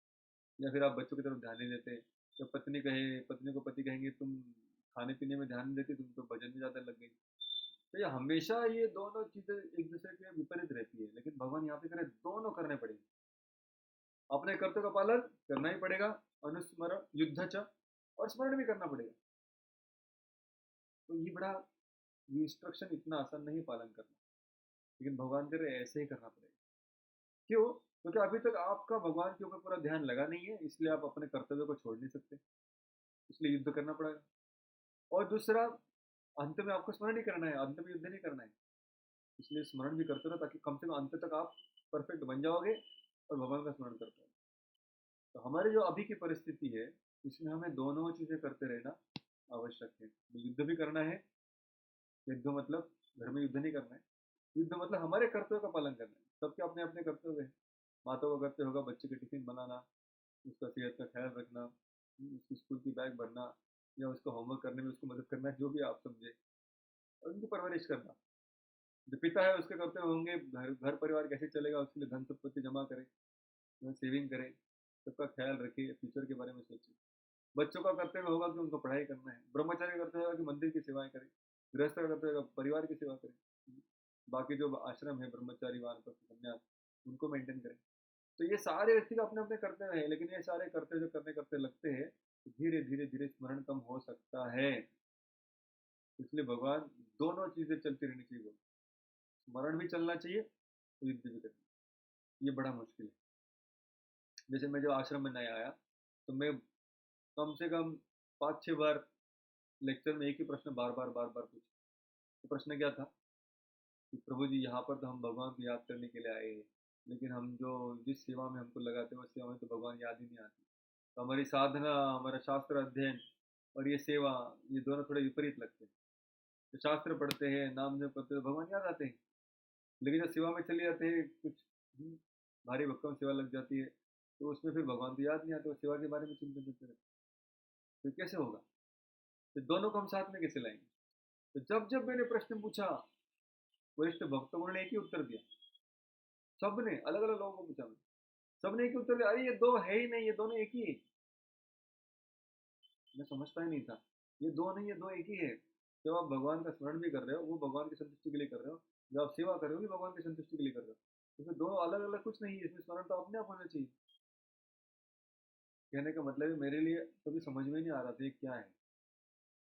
या फिर आप बच्चों की तरफ ध्यान नहीं देते, तो पत्नी को पति कहेंगे तुम खाने पीने में ध्यान नहीं देती, तुम तो भजन में ज़्यादा लग गई। तो ये हमेशा ये दोनों चीज़ें एक दूसरे के विपरीत रहती है, लेकिन भगवान यहाँ पे करे दोनों करने पड़ेंगे। अपने कर्तव्य का पालन करना ही पड़ेगा, अनुस्मरण युद्ध च, और स्मरण भी करना पड़ेगा। तो ये बड़ा, ये इंस्ट्रक्शन इतना आसान नहीं पालन करना, लेकिन भगवान कह रहे ऐसे ही करना पड़ेगा। क्यों? क्योंकि अभी तक आपका भगवान के ऊपर पूरा ध्यान लगा नहीं है, इसलिए आप अपने कर्तव्य को छोड़ नहीं सकते, इसलिए युद्ध करना पड़ेगा। और दूसरा, अंत में आपको स्मरण ही करना है, अंत में युद्ध नहीं करना है, इसलिए स्मरण भी करते रहो ताकि कम से कम अंत तक आप परफेक्ट बन जाओगे और भगवान का स्मरण करते हो। तो हमारी जो अभी की परिस्थिति है, इसमें हमें दोनों चीज़ें करते रहना आवश्यक है। युद्ध भी करना है, युद्ध मतलब घर में युद्ध नहीं करना है, युद्ध मतलब हमारे कर्तव्य का पालन करना है। सबके अपने अपने कर्तव्य हैं। माता का कर्तव्य होगा बच्चे के टिफिन बनाना, उसका सेहत का ख्याल रखना, उसकी स्कूल की बैग भरना, या उसका होमवर्क करने में उसको मदद करना, जो भी आप समझे, और उनकी परवरिश करना। जो पिता है उसके कर्तव्य होंगे घर परिवार कैसे चलेगा, उसके लिए धन संपत्ति जमा करे, सेविंग करे, सबका ख्याल रखे, फ्यूचर के बारे में सोचे। बच्चों का कर्तव्य होगा कि उनको पढ़ाई करना है, ब्रह्मचारी का कर्तव्य होगा कि मंदिर की सेवाएं करे, गृहस्थ का कर्तव्य होगा परिवार की सेवा करे, बाकी जो आश्रम है ब्रह्मचारी वानप्रस्थ संन्यास उनको मेंटेन करें। तो ये सारे व्यक्ति का अपने अपने कर्तव्य है, लेकिन ये सारे कर्तव्य जो करते लगते हैं तो धीरे धीरे धीरे स्मरण कम हो सकता है। इसलिए भगवान दोनों चीजें चलती रहनी चाहिए, स्मरण भी चलना चाहिए, युद्ध भी करना। ये बड़ा मुश्किल है। जैसे मैं जो आश्रम में नया आया तो मैं कम से कम 5-6 बार लेक्चर में एक ही प्रश्न बार बार पूछा। तो प्रश्न क्या था कि प्रभु जी यहाँ पर तो हम भगवान को याद करने के लिए आए हैं, लेकिन हम जो जिस सेवा में हमको लगाते हैं उस सेवा में तो भगवान याद ही नहीं आती। तो हमारी साधना, हमारा शास्त्र अध्ययन और ये सेवा, ये दोनों थोड़े विपरीत लगते हैं। तो शास्त्र पढ़ते हैं, नाम जप करते हैं, भगवान याद आते हैं, लेकिन जब सेवा में चले जाते हैं, कुछ भारी भक्कम सेवा लग जाती है तो उसमें फिर भगवान तो याद नहीं आते, सेवा के बारे में चिंतन करते रहते। तो कैसे होगा? तो दोनों को हम साथ में कैसे लाएंगे? तो जब जब मैंने प्रश्न पूछा, वरिष्ठ भक्तों ने एक ही उत्तर दिया, सबने अलग अलग लोगों को पूछा, मैं सबने एक ही उत्तर दिया, अरे ये दो है ही नहीं, ये दोनों एक ही है। मैं समझता ही नहीं था, ये दो नहीं, ये दो एक ही है। जब आप भगवान का स्मरण भी कर रहे हो वो भगवान की संतुष्टि के लिए कर रहे हो, जब आप सेवा कर रहे हो भी भगवान की संतुष्टि के लिए कर रहे हो, तो फिर दो अलग अलग कुछ नहीं है, इसमें स्मरण तो अपने आप होना चाहिए। कहने का मतलब है मेरे लिए कभी समझ में नहीं आ रहा था ये क्या है।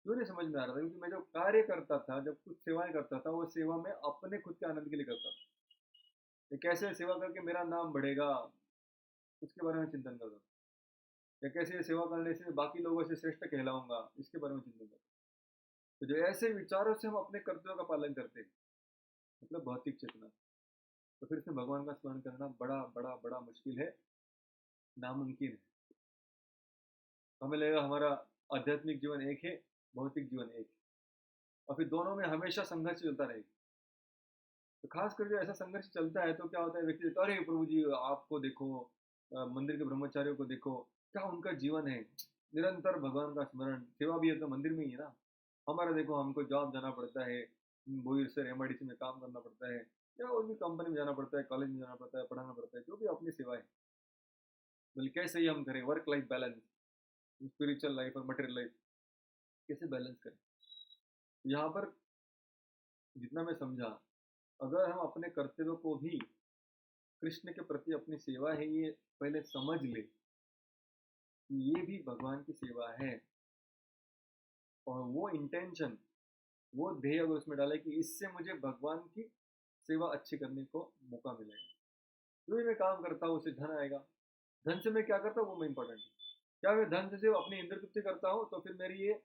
क्यों नहीं समझ में आ रहा था? क्योंकि मैं जब कार्य करता था, जब कुछ सेवाएं करता था, वो सेवा में अपने खुद के आनंद के लिए करता था। कैसे सेवा करके मेरा नाम बढ़ेगा उसके बारे में चिंतन करता था, या कैसे सेवा करने से बाकी लोगों से श्रेष्ठ कहलाऊंगा इसके बारे में चिंतन करता। तो जो ऐसे विचारों से हम अपने कर्तव्यों का पालन करते हैं, मतलब भौतिक चेतना, तो फिर इसमें भगवान का स्मरण करना बड़ा बड़ा बड़ा मुश्किल है, नामुमकिन है। हमें लगेगा हमारा आध्यात्मिक जीवन एक है, भौतिक जीवन एक है, और फिर दोनों में हमेशा संघर्ष चलता रहेगा। तो खासकर जो ऐसा संघर्ष चलता है तो क्या होता है, व्यक्ति कहता है अरे प्रभु जी आपको देखो, मंदिर के ब्रह्मचारियों को देखो, क्या उनका जीवन है, निरंतर भगवान का स्मरण, सेवा भी है तो मंदिर में ही है ना। हमारा देखो, हमको जॉब जाना पड़ता है, बोईर सर एमआईडीसी में काम करना पड़ता है, या और भी कंपनी में जाना पड़ता है, कॉलेज में जाना पड़ता है, पढ़ाना पड़ता है, जो भी अपनी सेवा है। बल्कि कैसे ही हम करें work life balance, spiritual life और मटेरियल लाइफ कैसे बैलेंस करें। यहाँ पर जितना मैं समझा, अगर हम अपने कर्तव्यों को भी कृष्ण के प्रति अपनी सेवा है ये पहले समझ ले, ये भी भगवान की सेवा है, और वो इंटेंशन, वो ध्येय अगर उसमें डाले कि इससे मुझे भगवान की सेवा अच्छी करने को मौका मिलेगा। जो भी मैं काम करता हूँ उससे धन आएगा। धन से मैं क्या करता हूँ वो मैं इंपॉर्टेंट है। क्या मैं धन से अपनी इंद्र तृप्ति करता हूँ तो फिर मेरी ये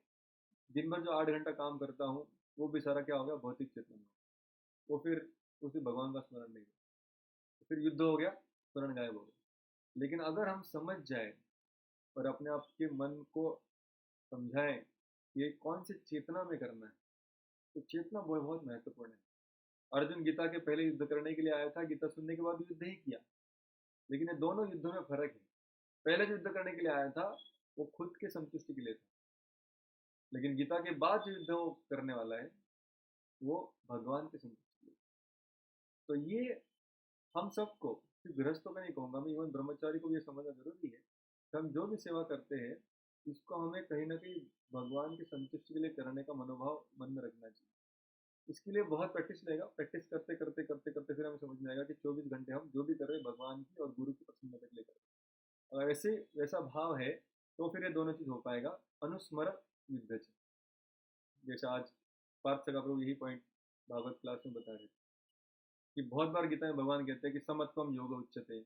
दिन भर जो 8 घंटा काम करता हूँ वो भी सारा क्या हो गया, भौतिक चेतन में। वो फिर उसे भगवान का स्मरण नहीं हुआ, तो फिर युद्ध हो गया, स्मरण गायब हो गया। लेकिन अगर हम समझ जाए और अपने आप के मन को समझाएं ये कौन सी चेतना में करना है, तो चेतना बहुत महत्वपूर्ण है। अर्जुन गीता के पहले युद्ध करने के लिए आया था, गीता सुनने के बाद युद्ध ही किया। लेकिन ये दोनों युद्धों में फर्क है। पहले जो युद्ध करने के लिए आया था वो खुद के संतुष्टि के लिए था, लेकिन गीता के बाद जो युद्ध वो करने वाला है वो भगवान के संतुष्टि के लिए। तो ये हम सबको, सिर्फ गृहस्थों का नहीं कहूँगा मैं, इवन ब्रह्मचारी को भी ये समझना जरूरी है कि हम जो भी सेवा करते हैं इसको हमें कहीं ना कहीं भगवान की संतुष्टि के लिए करने का मनोभाव मन में रखना चाहिए। इसके लिए बहुत प्रैक्टिस लगेगा। प्रैक्टिस करते करते करते करते फिर हमें समझ में आएगा कि 24 घंटे हम जो भी कर रहे हैं भगवान की और गुरु की प्रसन्नता के लिए कर रहे हैं। अगर ऐसे वैसा भाव है तो फिर ये दोनों चीज हो पाएगा। अनुस्मर युद्ध, जैसे आज पार्थ सगा प्रभु यही पॉइंट भागवत क्लास में बता रहे थे कि बहुत बार गीता में भगवान कहते हैं कि समत्वम योग उच्चते,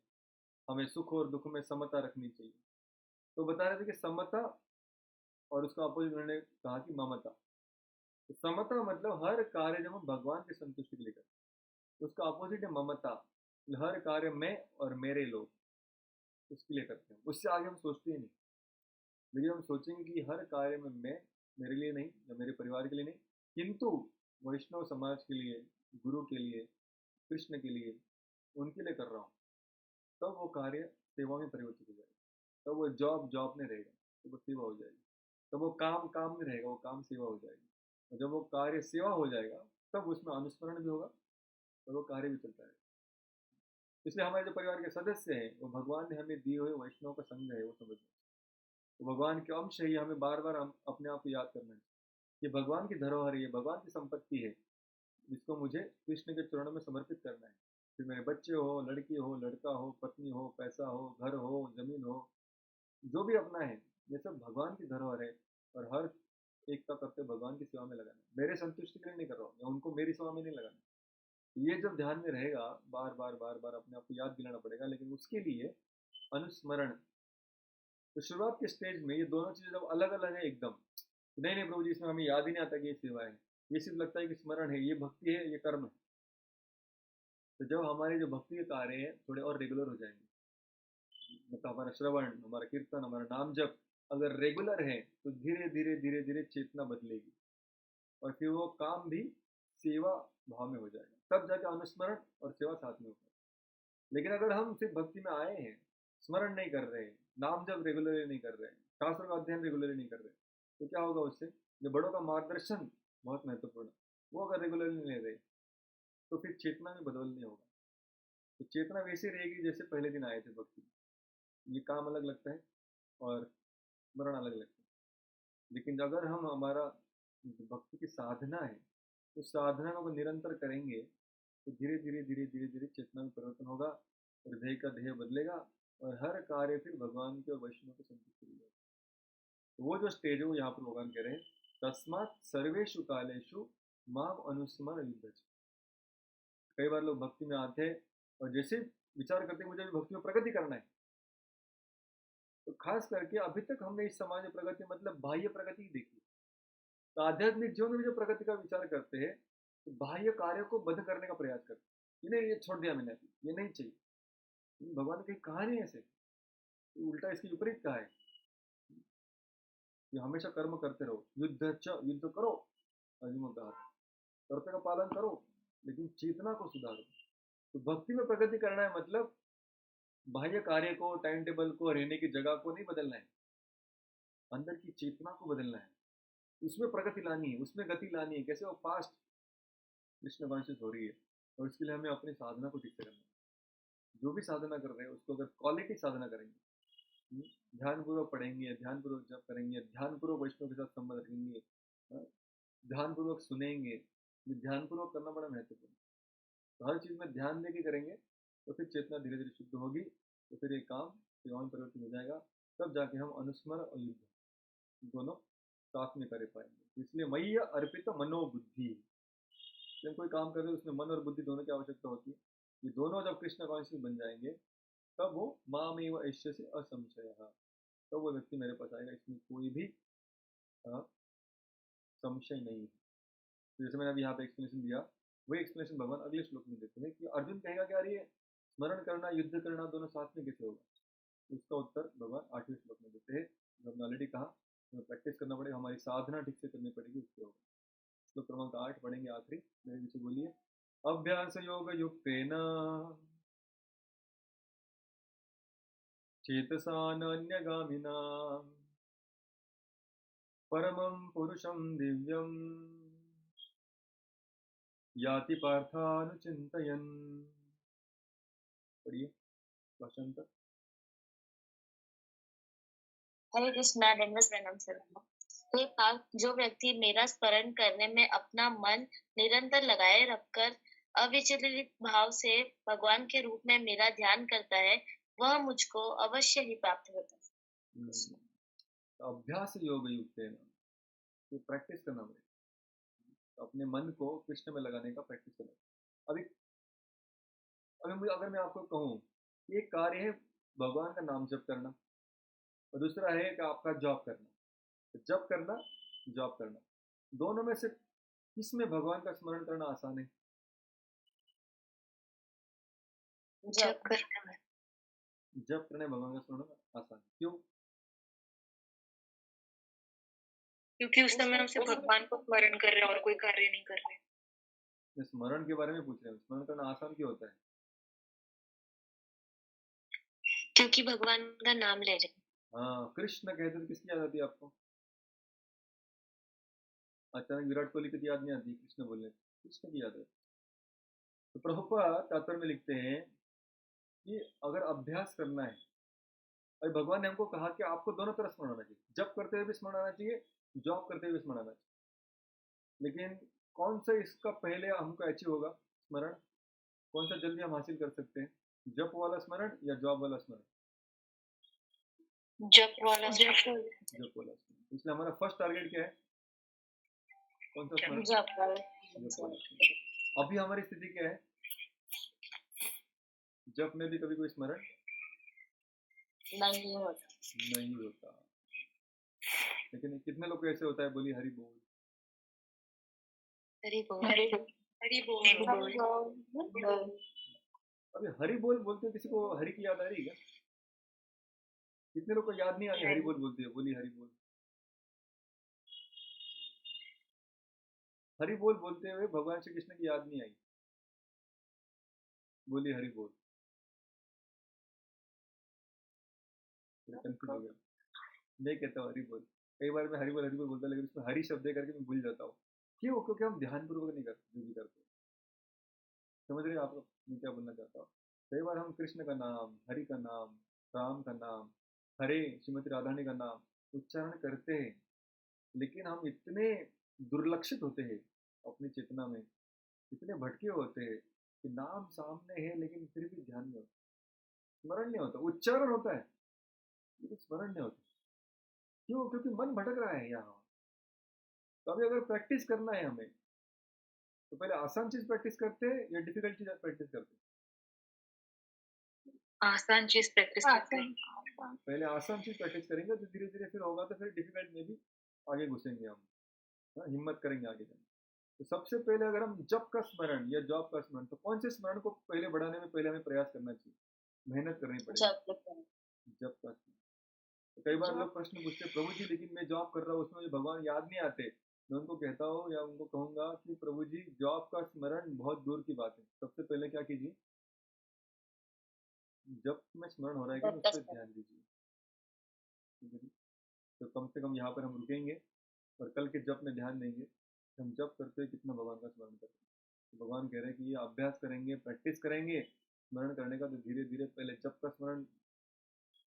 हमें सुख और दुख में समता रखनी चाहिए। तो बता रहे थे कि समता और उसका अपोजिट उन्होंने कहा कि ममता। तो समता मतलब हर कार्य जब हम भगवान की संतुष्टि के लिए करते हैं, उसका अपोजिट है ममता, हर कार्य मैं और मेरे लोग उसके लिए करते हैं, उससे आगे हम सोचते ही नहीं। लेकिन हम सोचेंगे कि हर कार्य में मैं, मेरे लिए नहीं या मेरे परिवार के लिए नहीं, किंतु वैष्णव समाज के लिए, गुरु के लिए, कृष्ण के लिए, उनके लिए कर रहा हूँ, तब वो कार्य सेवा में परिवर्तित हो जाएगा। तब वो जॉब में रहेगा तो वो सेवा हो जाएगी। तब वो काम में रहेगा, वो काम सेवा हो जाएगी। और जब वो कार्य सेवा हो जाएगा तब उसमें अनुस्मरण भी होगा और वो कार्य भी चलता है। इसलिए हमारे जो परिवार के सदस्य हैं वो भगवान ने हमें दिए हुए वैष्णव का संग है, वो समझना। तो भगवान के अंश है, हमें बार बार हम अपने आप को याद करना है। ये भगवान की धरोहर है, ये भगवान की संपत्ति है, जिसको मुझे कृष्ण के चरणों में समर्पित करना है। फिर मेरे बच्चे हो, लड़की हो, लड़का हो, पत्नी हो, पैसा हो, घर हो, जमीन हो, जो भी अपना है, ये सब भगवान की धरोहर है। और हर एक का कर्तव्य भगवान की सेवा में लगाना है। मेरे संतुष्टि के लिए नहीं कर रहा हूँ, या उनको मेरी सेवा में नहीं लगाना। ये जब ध्यान में रहेगा, बार बार बार बार अपने आप को याद दिलाना पड़ेगा। लेकिन उसके लिए अनुस्मरण, तो शुरुआत के स्टेज में ये दोनों चीजें जब अलग अलग है एकदम, नहीं नहीं प्रभु जी इसमें हमें याद ही नहीं आता कि ये सेवा है, ये सिर्फ लगता है कि स्मरण है, ये भक्ति है, ये कर्म है। तो जब हमारे जो भक्ति के कार्य हैं थोड़े और रेगुलर हो जाएंगे, मतलब हमारा श्रवण, हमारा कीर्तन, हमारा नाम जप अगर रेगुलर है तो धीरे धीरे धीरे धीरे चेतना बदलेगी और फिर वो काम भी सेवा भाव में हो जाएगा। तब जाके अनुस्मरण और सेवा साथ में होगा। लेकिन अगर हम सिर्फ भक्ति में आए हैं, स्मरण नहीं कर रहे हैं, नाम जप रेगुलरली नहीं कर रहे हैं, शास्त्रों का अध्ययन रेगुलरली नहीं कर रहे, तो क्या होगा उससे? जो बड़ों का मार्गदर्शन बहुत महत्वपूर्ण है, वो अगर रेगुलरली नहीं ले रहे तो फिर चेतना में बदल नहीं होगा। तो चेतना वैसी रहेगी जैसे पहले दिन आए थे भक्ति। ये काम अलग लगता है और स्मरण अलग लगता है। लेकिन अगर हम, हमारा भक्ति की साधना है, तो साधना को निरंतर करेंगे तो धीरे धीरे धीरे धीरे धीरे चेतना में परिवर्तन होगा, हृदय का ध्येय बदलेगा और हर कार्य फिर भगवान के और वैष्णव को संतुष्ट करेगा। तो वो जो स्टेज है वो यहाँ पर भगवान कह रहे हैं, तस्मात् सर्वेषु कालेषु माम अनुस्मर युद्धच। कई बार लोग भक्ति में आते हैं और जैसे विचार करते हैं मुझे भी भक्ति में प्रगति करना है, तो खास करके अभी तक हमने इस समाज में प्रगति मतलब बाह्य प्रगति ही देखी। तो आध्यात्मिक जीवन में जो प्रगति का विचार करते हैं तो बाह्य कार्यों को बंद करने का प्रयास करते हैं। ये नहीं, ये छोड़ दिया मैंने, ये नहीं चाहिए। भगवान ने कहीं कहा नहीं ऐसे, तो उल्टा इसके विपरीत कहा है कि हमेशा कर्म करते रहो, युद्ध करो, अर्जुन ने कहा कर्तव्य का पालन करो, लेकिन चेतना को सुधारो। तो भक्ति में प्रगति करना है मतलब बाह्य कार्य को, टाइम टेबल को, रहने की जगह को नहीं बदलना है, अंदर की चेतना को बदलना है, उसमें प्रगति लानी है, उसमें गति लानी है। कैसे? वो फास्ट कृष्ण कॉन्शियस हो रही है और इसके लिए हमें अपनी साधना को ठीक से करना है। जो भी साधना कर रहे हैं उसको अगर क्वालिटी साधना करेंगे, ध्यानपूर्वक पढ़ेंगे, ध्यानपूर्वक जप करेंगे, ध्यानपूर्वक वैष्णव के साथ संबंध रखेंगे, ध्यानपूर्वक सुनेंगे, ध्यानपूर्वक करना बड़ा महत्वपूर्ण है। तो हर चीज में ध्यान देके करेंगे तो फिर चेतना धीरे धीरे शुद्ध होगी, तो फिर ये काम सेवा में परिवर्तन हो जाएगा। तब जाके हम अनुस्मर और युद्ध दोनों साथ में कर पाएंगे। इसलिए मय्य अर्पित मनोबुद्धि, जब कोई काम कर रहे हो उसमें मन और बुद्धि दोनों की आवश्यकता होती है। ये दोनों जब कृष्ण कॉन्शियस बन जाएंगे तब वो मामेव ऐश्य से असंशय, तब वो व्यक्ति मेरे पास आएगा, इसमें कोई भी संशय नहीं है। तो जैसे मैंने अभी यहाँ पे एक्सप्लेनेशन दिया, वही एक्सप्लेनेशन भगवान अगले श्लोक में देते हैं कि अर्जुन कहेगा कि यार ये स्मरण करना युद्ध करना दोनों साथ में कैसे होगा। उसका उत्तर भगवान 8वें श्लोक में देते हैं। हमने ऑलरेडी कहा हमें प्रैक्टिस करना पड़ेगा, हमारी साधना ठीक से करनी पड़ेगी, उससे होगा। श्लोक क्रमांक 8 पढ़ेंगे आखिरी, मेरे पीछे बोलिए। अभ्यास योग युक्तेन चेतसा अन्यगामिना परमं पुरुषं दिव्यं याति पार्थानुचिन्तयन्। पढ़िए भाषांतर। हरे कृष्णा, दंडवत प्रणाम सर। हे पार्थ, जो व्यक्ति मेरा स्मरण करने में अपना मन निरंतर लगाए रखकर अविचलित भाव से भगवान के रूप में मेरा ध्यान करता है, वह मुझको अवश्य ही प्राप्त होता है। अभ्यास योग युक्त है ना, तो प्रैक्टिस करना पड़ेगा, अपने मन को कृष्ण में लगाने का प्रैक्टिस करना। अगर मैं आपको कहूँ एक कार्य है भगवान का नाम जप करना और दूसरा है कि आपका जॉब करना, तो जप करना जॉब करना, दोनों में से किसमें भगवान का स्मरण करना आसान है? जप करना। जप करने भगवान का स्मरण आसान। क्यों? क्योंकि उस समय हम सिर्फ भगवान को स्मरण कर रहे हैं और कोई कार्य नहीं कर रहे। स्मरण के बारे में पूछ रहे हैं, स्मरण करना आसान क्यों होता है? क्योंकि भगवान का नाम ले रहे। हाँ, कृष्ण कहते तो किसकी याद आती है आपको? अचानक विराट कोहली की याद नहीं आती, कृष्ण बोलने कृष्ण की याद आती। तो प्रभुपाद तात्पर्य में लिखते हैं कि अगर अभ्यास करना है, और भगवान ने हमको कहा कि आपको दोनों तरह स्मरण आना चाहिए, जब करते हुए भी स्मरण आना चाहिए, जॉब करते हुए स्मरण आना चाहिए। लेकिन कौन सा इसका पहले हमको अचीव होगा स्मरण, कौन सा जल्दी हम हासिल कर सकते हैं, जप वाला स्मरण या जॉब वाला स्मरण? जप वाला स्मरण। इसलिए हमारा फर्स्ट टारगेट क्या है, कौन सा स्मरण? जप वाला। अभी हमारी स्थिति क्या है, जप में भी कभी कोई स्मरण नहीं होता। लेकिन कितने लोग ऐसे होता है, बोली हरि बोल, हरि बोल, हरि बोल। अभी हरि बोल बोलते हैं, किसी को हरि की याद आ रही है क्या? कितने लोग को याद नहीं आ रही हरि बोल बोलते हैं, बोली हरि बोल। हरि बोल बोलते हुए भगवान श्री कृष्ण की याद नहीं आई, बोली हरि बोल। कंफ्यूज हो गया, मैं कहता हूँ हरि बोल, कई बार मैं हरि बोल बोलता, लेकिन उसमें हरि शब्द करके मैं भूल जाता हूँ। क्यों? क्योंकि हम ध्यान पूर्वक नहीं करते, जो भी करते। समझ रहे हैं आप मैं क्या बोलना चाहता हूँ? कई बार हम कृष्ण का नाम, हरि का नाम, राम का नाम, हरे श्रीमती राधारानी का नाम उच्चारण करते हैं, लेकिन हम इतने दुर्लक्षित होते हैं अपनी चेतना में, इतने भटके होते हैं कि नाम सामने है लेकिन फिर भी ध्यान नहीं होता, स्मरण नहीं होता, उच्चारण होता है लेकिन स्मरण नहीं होता। क्यों? क्योंकि मन भटक रहा है यहाँ। तो अभी अगर प्रैक्टिस करना है हमें, तो पहले आसान चीज प्रैक्टिस करते हैं या डिफिकल्ट चीज प्रैक्टिस करते हैं? आसान चीज प्रैक्टिस करते हैं। पहले आसान चीज प्रैक्टिस करेंगे तो धीरे धीरे फिर होगा, तो फिर डिफिकल्ट में भी आगे घुसेंगे हम, हिम्मत करेंगे आगे जाने। तो सबसे पहले अगर हम जप का स्मरण या जॉब का स्मरण, तो कौन से स्मरण को पहले बढ़ाने में पहले हमें प्रयास करना चाहिए, मेहनत करनी पड़ेगी? जप का स्मरण। तो कई बार लोग प्रश्न पूछते हैं, प्रभु जी लेकिन मैं जॉब कर रहा हूँ, उसमें भगवान याद नहीं आते। मैं उनको कहता हूँ या उनको कहूंगा कि प्रभु जी जॉब का स्मरण बहुत दूर की बात है, सबसे पहले क्या कीजिए, जब में स्मरण हो रहा है कि उस पर ध्यान दीजिए। तो कम से कम यहाँ पर हम रुकेंगे और कल के जप में ध्यान देंगे, हम जप करते हैं कितना भगवान का स्मरण करते हैं। तो भगवान कह रहे हैं कि ये अभ्यास करेंगे, प्रैक्टिस करेंगे स्मरण करने का, तो धीरे धीरे पहले जप का स्मरण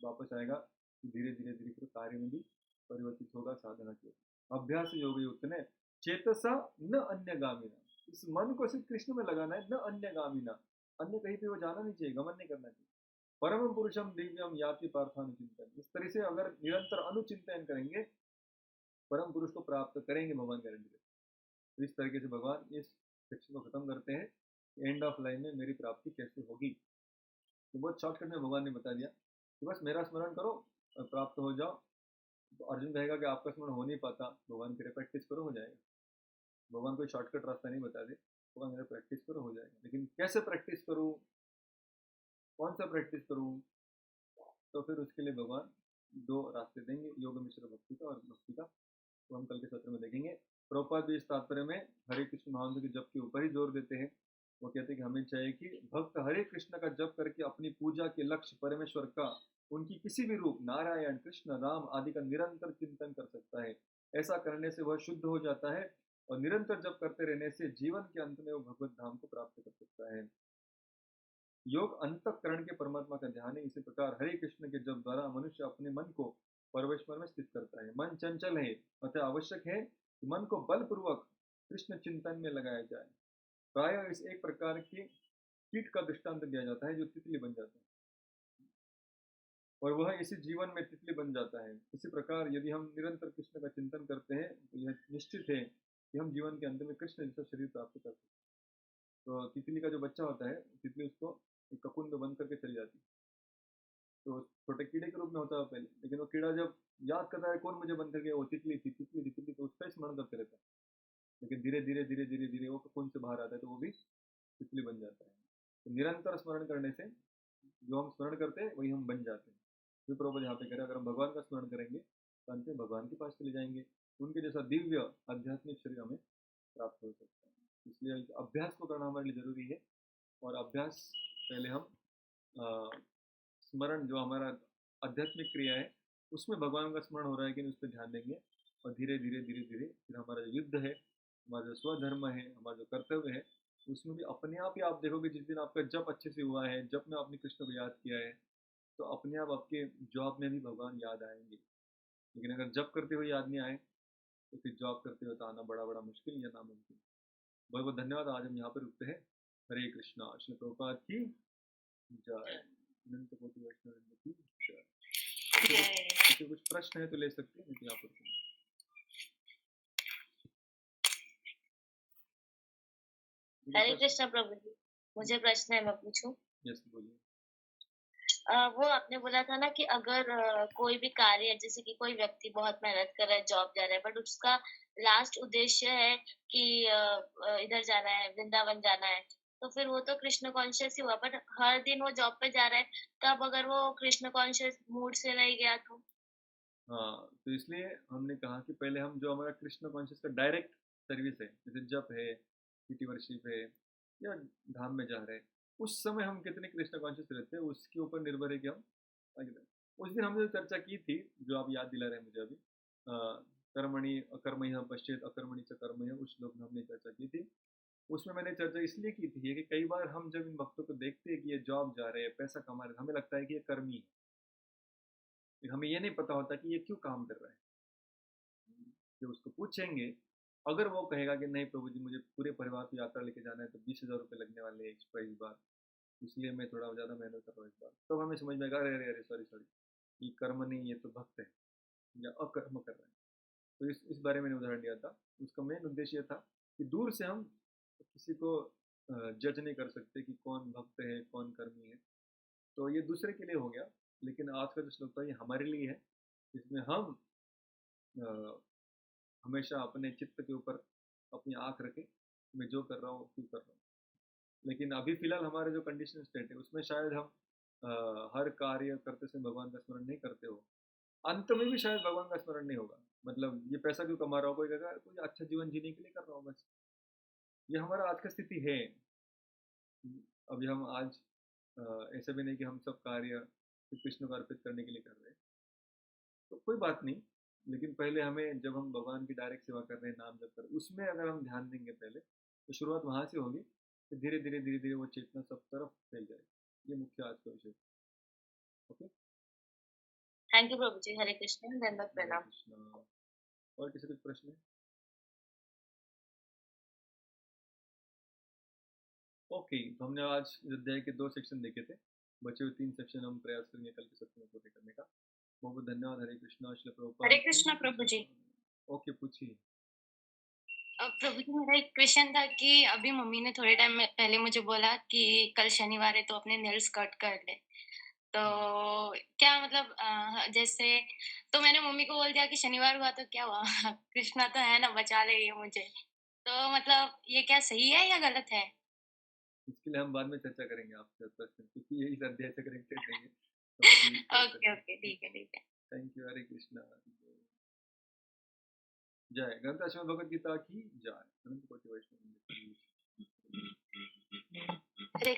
वापस आएगा, धीरे धीरे धीरे फिर कार्य में भी परिवर्तित होगा, साधना की। अभ्यास योग युक्त ने चेतसा न अन्य गामिना, इस मन को सिर्फ कृष्ण में लगाना है, न अन्य गामिना, अन्य कहीं पे वो जाना नहीं चाहिए, गमन नहीं करना चाहिए। परम पुरुषम दिव्यम याति पार्थानुचिंतन, इस तरह से अगर निरंतर अनुचिंतन करेंगे परम पुरुष को प्राप्त करेंगे भगवान गारंटी। तो इस तरीके से भगवान इस सेक्शन को खत्म करते हैं, एंड ऑफ लाइन में मेरी प्राप्ति कैसे होगी। तो बहुत शॉर्टकट में भगवान ने बता दिया कि बस मेरा स्मरण करो और प्राप्त हो जाओ। तो अर्जुन कहेगा कि आपका स्मरण हो नहीं पाता, भगवान की प्रैक्टिस करो, हो जाएगा। भगवान कोई शॉर्टकट रास्ता नहीं बता दे, भगवान मेरा प्रैक्टिस करो, हो जाएगा। लेकिन कैसे प्रैक्टिस करूँ, कौन सा प्रैक्टिस करूँ, तो फिर उसके लिए भगवान दो रास्ते देंगे, योग मिश्र भक्ति का और भक्ति का। तो हम कल के सत्र में देखेंगे। प्रभुपाद भी इस तात्पर्य में हरे कृष्ण महामंत्र के जप के ऊपर ही जोर देते हैं। वो कहते हैं कि हमें चाहिए कि भक्त हरे कृष्ण का जप करके अपनी पूजा के लक्ष्य परमेश्वर का, उनकी किसी भी रूप नारायण, कृष्ण, राम आदि का निरंतर चिंतन कर सकता है। ऐसा करने से वह शुद्ध हो जाता है और निरंतर जप करते रहने से जीवन के अंत में वो भगवत धाम को प्राप्त कर सकता है। योग अंतःकरण के परमात्मा का ध्यान है। इसी प्रकार हरे कृष्ण के जप द्वारा मनुष्य अपने मन को परमेश्वर में स्थित करता है। मन चंचल है, अतः आवश्यक है कि मन को बलपूर्वक कृष्ण चिंतन में लगाया जाए। प्रायः इस एक प्रकार के कीट का दृष्टांत दिया जाता है जो तितली बन जाता है और वह इसी जीवन में तितली बन जाता है। इसी प्रकार यदि हम निरंतर कृष्ण का चिंतन करते हैं तो यह निश्चित है कि हम जीवन के अंत में कृष्ण जैसा शरीर प्राप्त कर सकते हैं। तो तितली का जो बच्चा होता है, तितली उसको एक ककून में बंद करके चली जाती है। तो छोटे कीड़े के रूप में होता है पहले, लेकिन वो कीड़ा जब याद करता है कौन मुझे बंद कर गया, वो तितली थी, तितली थी, तितली, तो उसका ही स्मरण करते रहता है। लेकिन धीरे धीरे धीरे धीरे धीरे वो ककून से बाहर आता है तो वो भी तितली बन जाता है। तो निरंतर स्मरण करने से जो हम स्मरण करते हैं वही हम बन जाते हैं। जो प्रभुपाद यहाँ पे कह रहे हैं, अगर हम भगवान का स्मरण करेंगे तो अंत में भगवान के पास चले जाएंगे, उनके जैसा दिव्य आध्यात्मिक शरीर हमें प्राप्त हो सकता है। इसलिए अभ्यास को करना हमारे लिए जरूरी है। और अभ्यास पहले हम स्मरण, जो हमारा आध्यात्मिक क्रिया है उसमें भगवान का स्मरण हो रहा है कि नहीं, उस पर ध्यान देंगे। और धीरे धीरे धीरे धीरे फिर हमारा जो युद्ध है, हमारा जो स्वधर्म है, हमारा जो कर्तव्य है, उसमें भी अपने आप ही आप देखोगे जिस दिन आपका जप अच्छे से हुआ है, जप में आपने कृष्ण को याद किया है, तो अपने आप आपके जॉब में भी भगवान याद आएंगे। लेकिन अगर जप करते हुए याद नहीं आए तो फिर जॉब करते हुए तो आना बड़ा बड़ा मुश्किल या नामुमकिन। बहुत बहुत धन्यवाद। आज हम यहाँ पर रुकते हैं। हरे कृष्णा। श्री प्रभुपाद की जय। अनंत कोटि वैष्णव वृंद की जय। किसी कुछ प्रश्न है तो ले सकते हैं, नहीं तो यहाँ पर हरे कृष्ण प्रभु जी, मुझे प्रश्न है, मैं पूछूं? यस, बोलिए। वो आपने बोला था ना कि अगर कोई भी कार्य है, जैसे कि कोई व्यक्ति बहुत मेहनत कर रहा है, जॉब जा रहा है, बट उसका लास्ट उद्देश्य है कि इधर जाना है, वृंदावन जाना है, तो फिर वो तो कृष्ण कॉन्शियस ही हुआ। बट हर दिन वो जॉब पे जा रहा है, तब अगर वो कृष्ण कॉन्शियस मूड से नहीं गया तो? हाँ, तो इसलिए हमने कहा कि पहले हम जो हमारा कृष्ण कॉन्शियस का डायरेक्ट सर्विस है, जैसे जप है, सिटी वर्शिप है, या धाम में जा रहे हैं, उस समय हम कितने कृष्ण कॉन्शियस रहते हैं उसके ऊपर निर्भर है कि हम आगे बढ़ें। उस दिन हमने जो चर्चा की थी, जो आप याद दिला रहे हैं मुझे अभी, कर्मणि अकर्मण्य पश्चेत अकर्मणि च कर्मण्य, उस श्लोक में हमने चर्चा की थी। उसमें मैंने चर्चा इसलिए की थी कि कई बार हम जब इन भक्तों को देखते हैं कि ये जॉब जा रहे हैं, पैसा कमा रहे हैं, हमें लगता है कि ये कर्मी है, हमें ये नहीं पता होता कि ये क्यों काम कर रहा है। जो उसको पूछेंगे, अगर वो कहेगा कि नहीं प्रभु जी, मुझे पूरे परिवार को यात्रा लेके जाना है तो 20,000 रुपये लगने वाले हैं एक्स्ट्रा इस बार, इसलिए मैं थोड़ा ज़्यादा मेहनत कर रहा हूँ इस बार, तो हमें समझ में आएगा अरे अरे अरे सॉरी सॉरी, ये कर्म नहीं, ये तो भक्त है या अकर्म कर रहा है। तो इस बारे में मैंने उदाहरण दिया था। उसका मेन उद्देश्य ये था कि दूर से हम किसी को जज नहीं कर सकते कि कौन भक्त है कौन कर्मी है, तो ये दूसरे के लिए हो गया। लेकिन आज का जो श्लोक था ये हमारे लिए है, इसमें हम हमेशा अपने चित्त के ऊपर अपनी आँख रखें, मैं जो कर रहा हूँ क्यों कर रहा हूँ। लेकिन अभी फिलहाल हमारे जो कंडीशन स्टेट है उसमें शायद हम हर कार्य करते समय भगवान का स्मरण नहीं करते हो, अंत में भी शायद भगवान का स्मरण नहीं होगा। मतलब ये पैसा क्यों कमा रहा हो, कोई कहेगा कोई अच्छा जीवन जीने के लिए कर रहा हूँ बस। ये हमारा आज का स्थिति है। अभी हम आज ऐसा भी नहीं कि हम सब कार्य कृष्ण को अर्पित करने के लिए कर रहे हैं, तो कोई बात नहीं। लेकिन पहले हमें, जब हम भगवान की डायरेक्ट सेवा कर रहे हैं, नाम जप कर, उसमें अगर हम ध्यान देंगे पहले, तो शुरुआत वहाँ से होगी, तो धीरे धीरे धीरे धीरे वो चेतना सब तरफ फैल जाएगी। ये मुख्य आज का विषय। ओके, थैंक यू प्रभु जी। हरे कृष्ण, धन्यवाद, प्रणाम। और किसी कुछ प्रश्न है? ओके, तो हमने आज अध्याय के 2 सेक्शन देखे थे, बचे हुए 3 सेक्शन हम प्रयास करेंगे कल के सत्र में पूरे करने का। बहुत बहुत धन्यवाद। हरे कृष्णा। श्री प्रभुपाद। हरे कृष्णा प्रभु जी। ओके, पूछिए। प्रभु जी मेरा एक क्वेश्चन था कि अभी मम्मी ने थोड़े टाइम पहले मुझे बोला कि कल शनिवार है तो अपने नेल्स कट कर ले। तो क्या मतलब जैसे तो मैंने मम्मी को बोल दिया कि शनिवार हुआ तो क्या हुआ कृष्णा तो है ना, बचा लेगी मुझे। तो मतलब ये क्या सही है या गलत है? इसके लिए हम बाद में चर्चा करेंगे आपसे प्रश्न, क्योंकि ये इस अध्याय से कनेक्टेड नहीं है। तो अभी ओके ओके, ठीक है ठीक है। Thank you. हरे कृष्णा। जय ग्रंथाश्रम भगवद गीता की जय। अनंत कोटि वैष्णव। हरे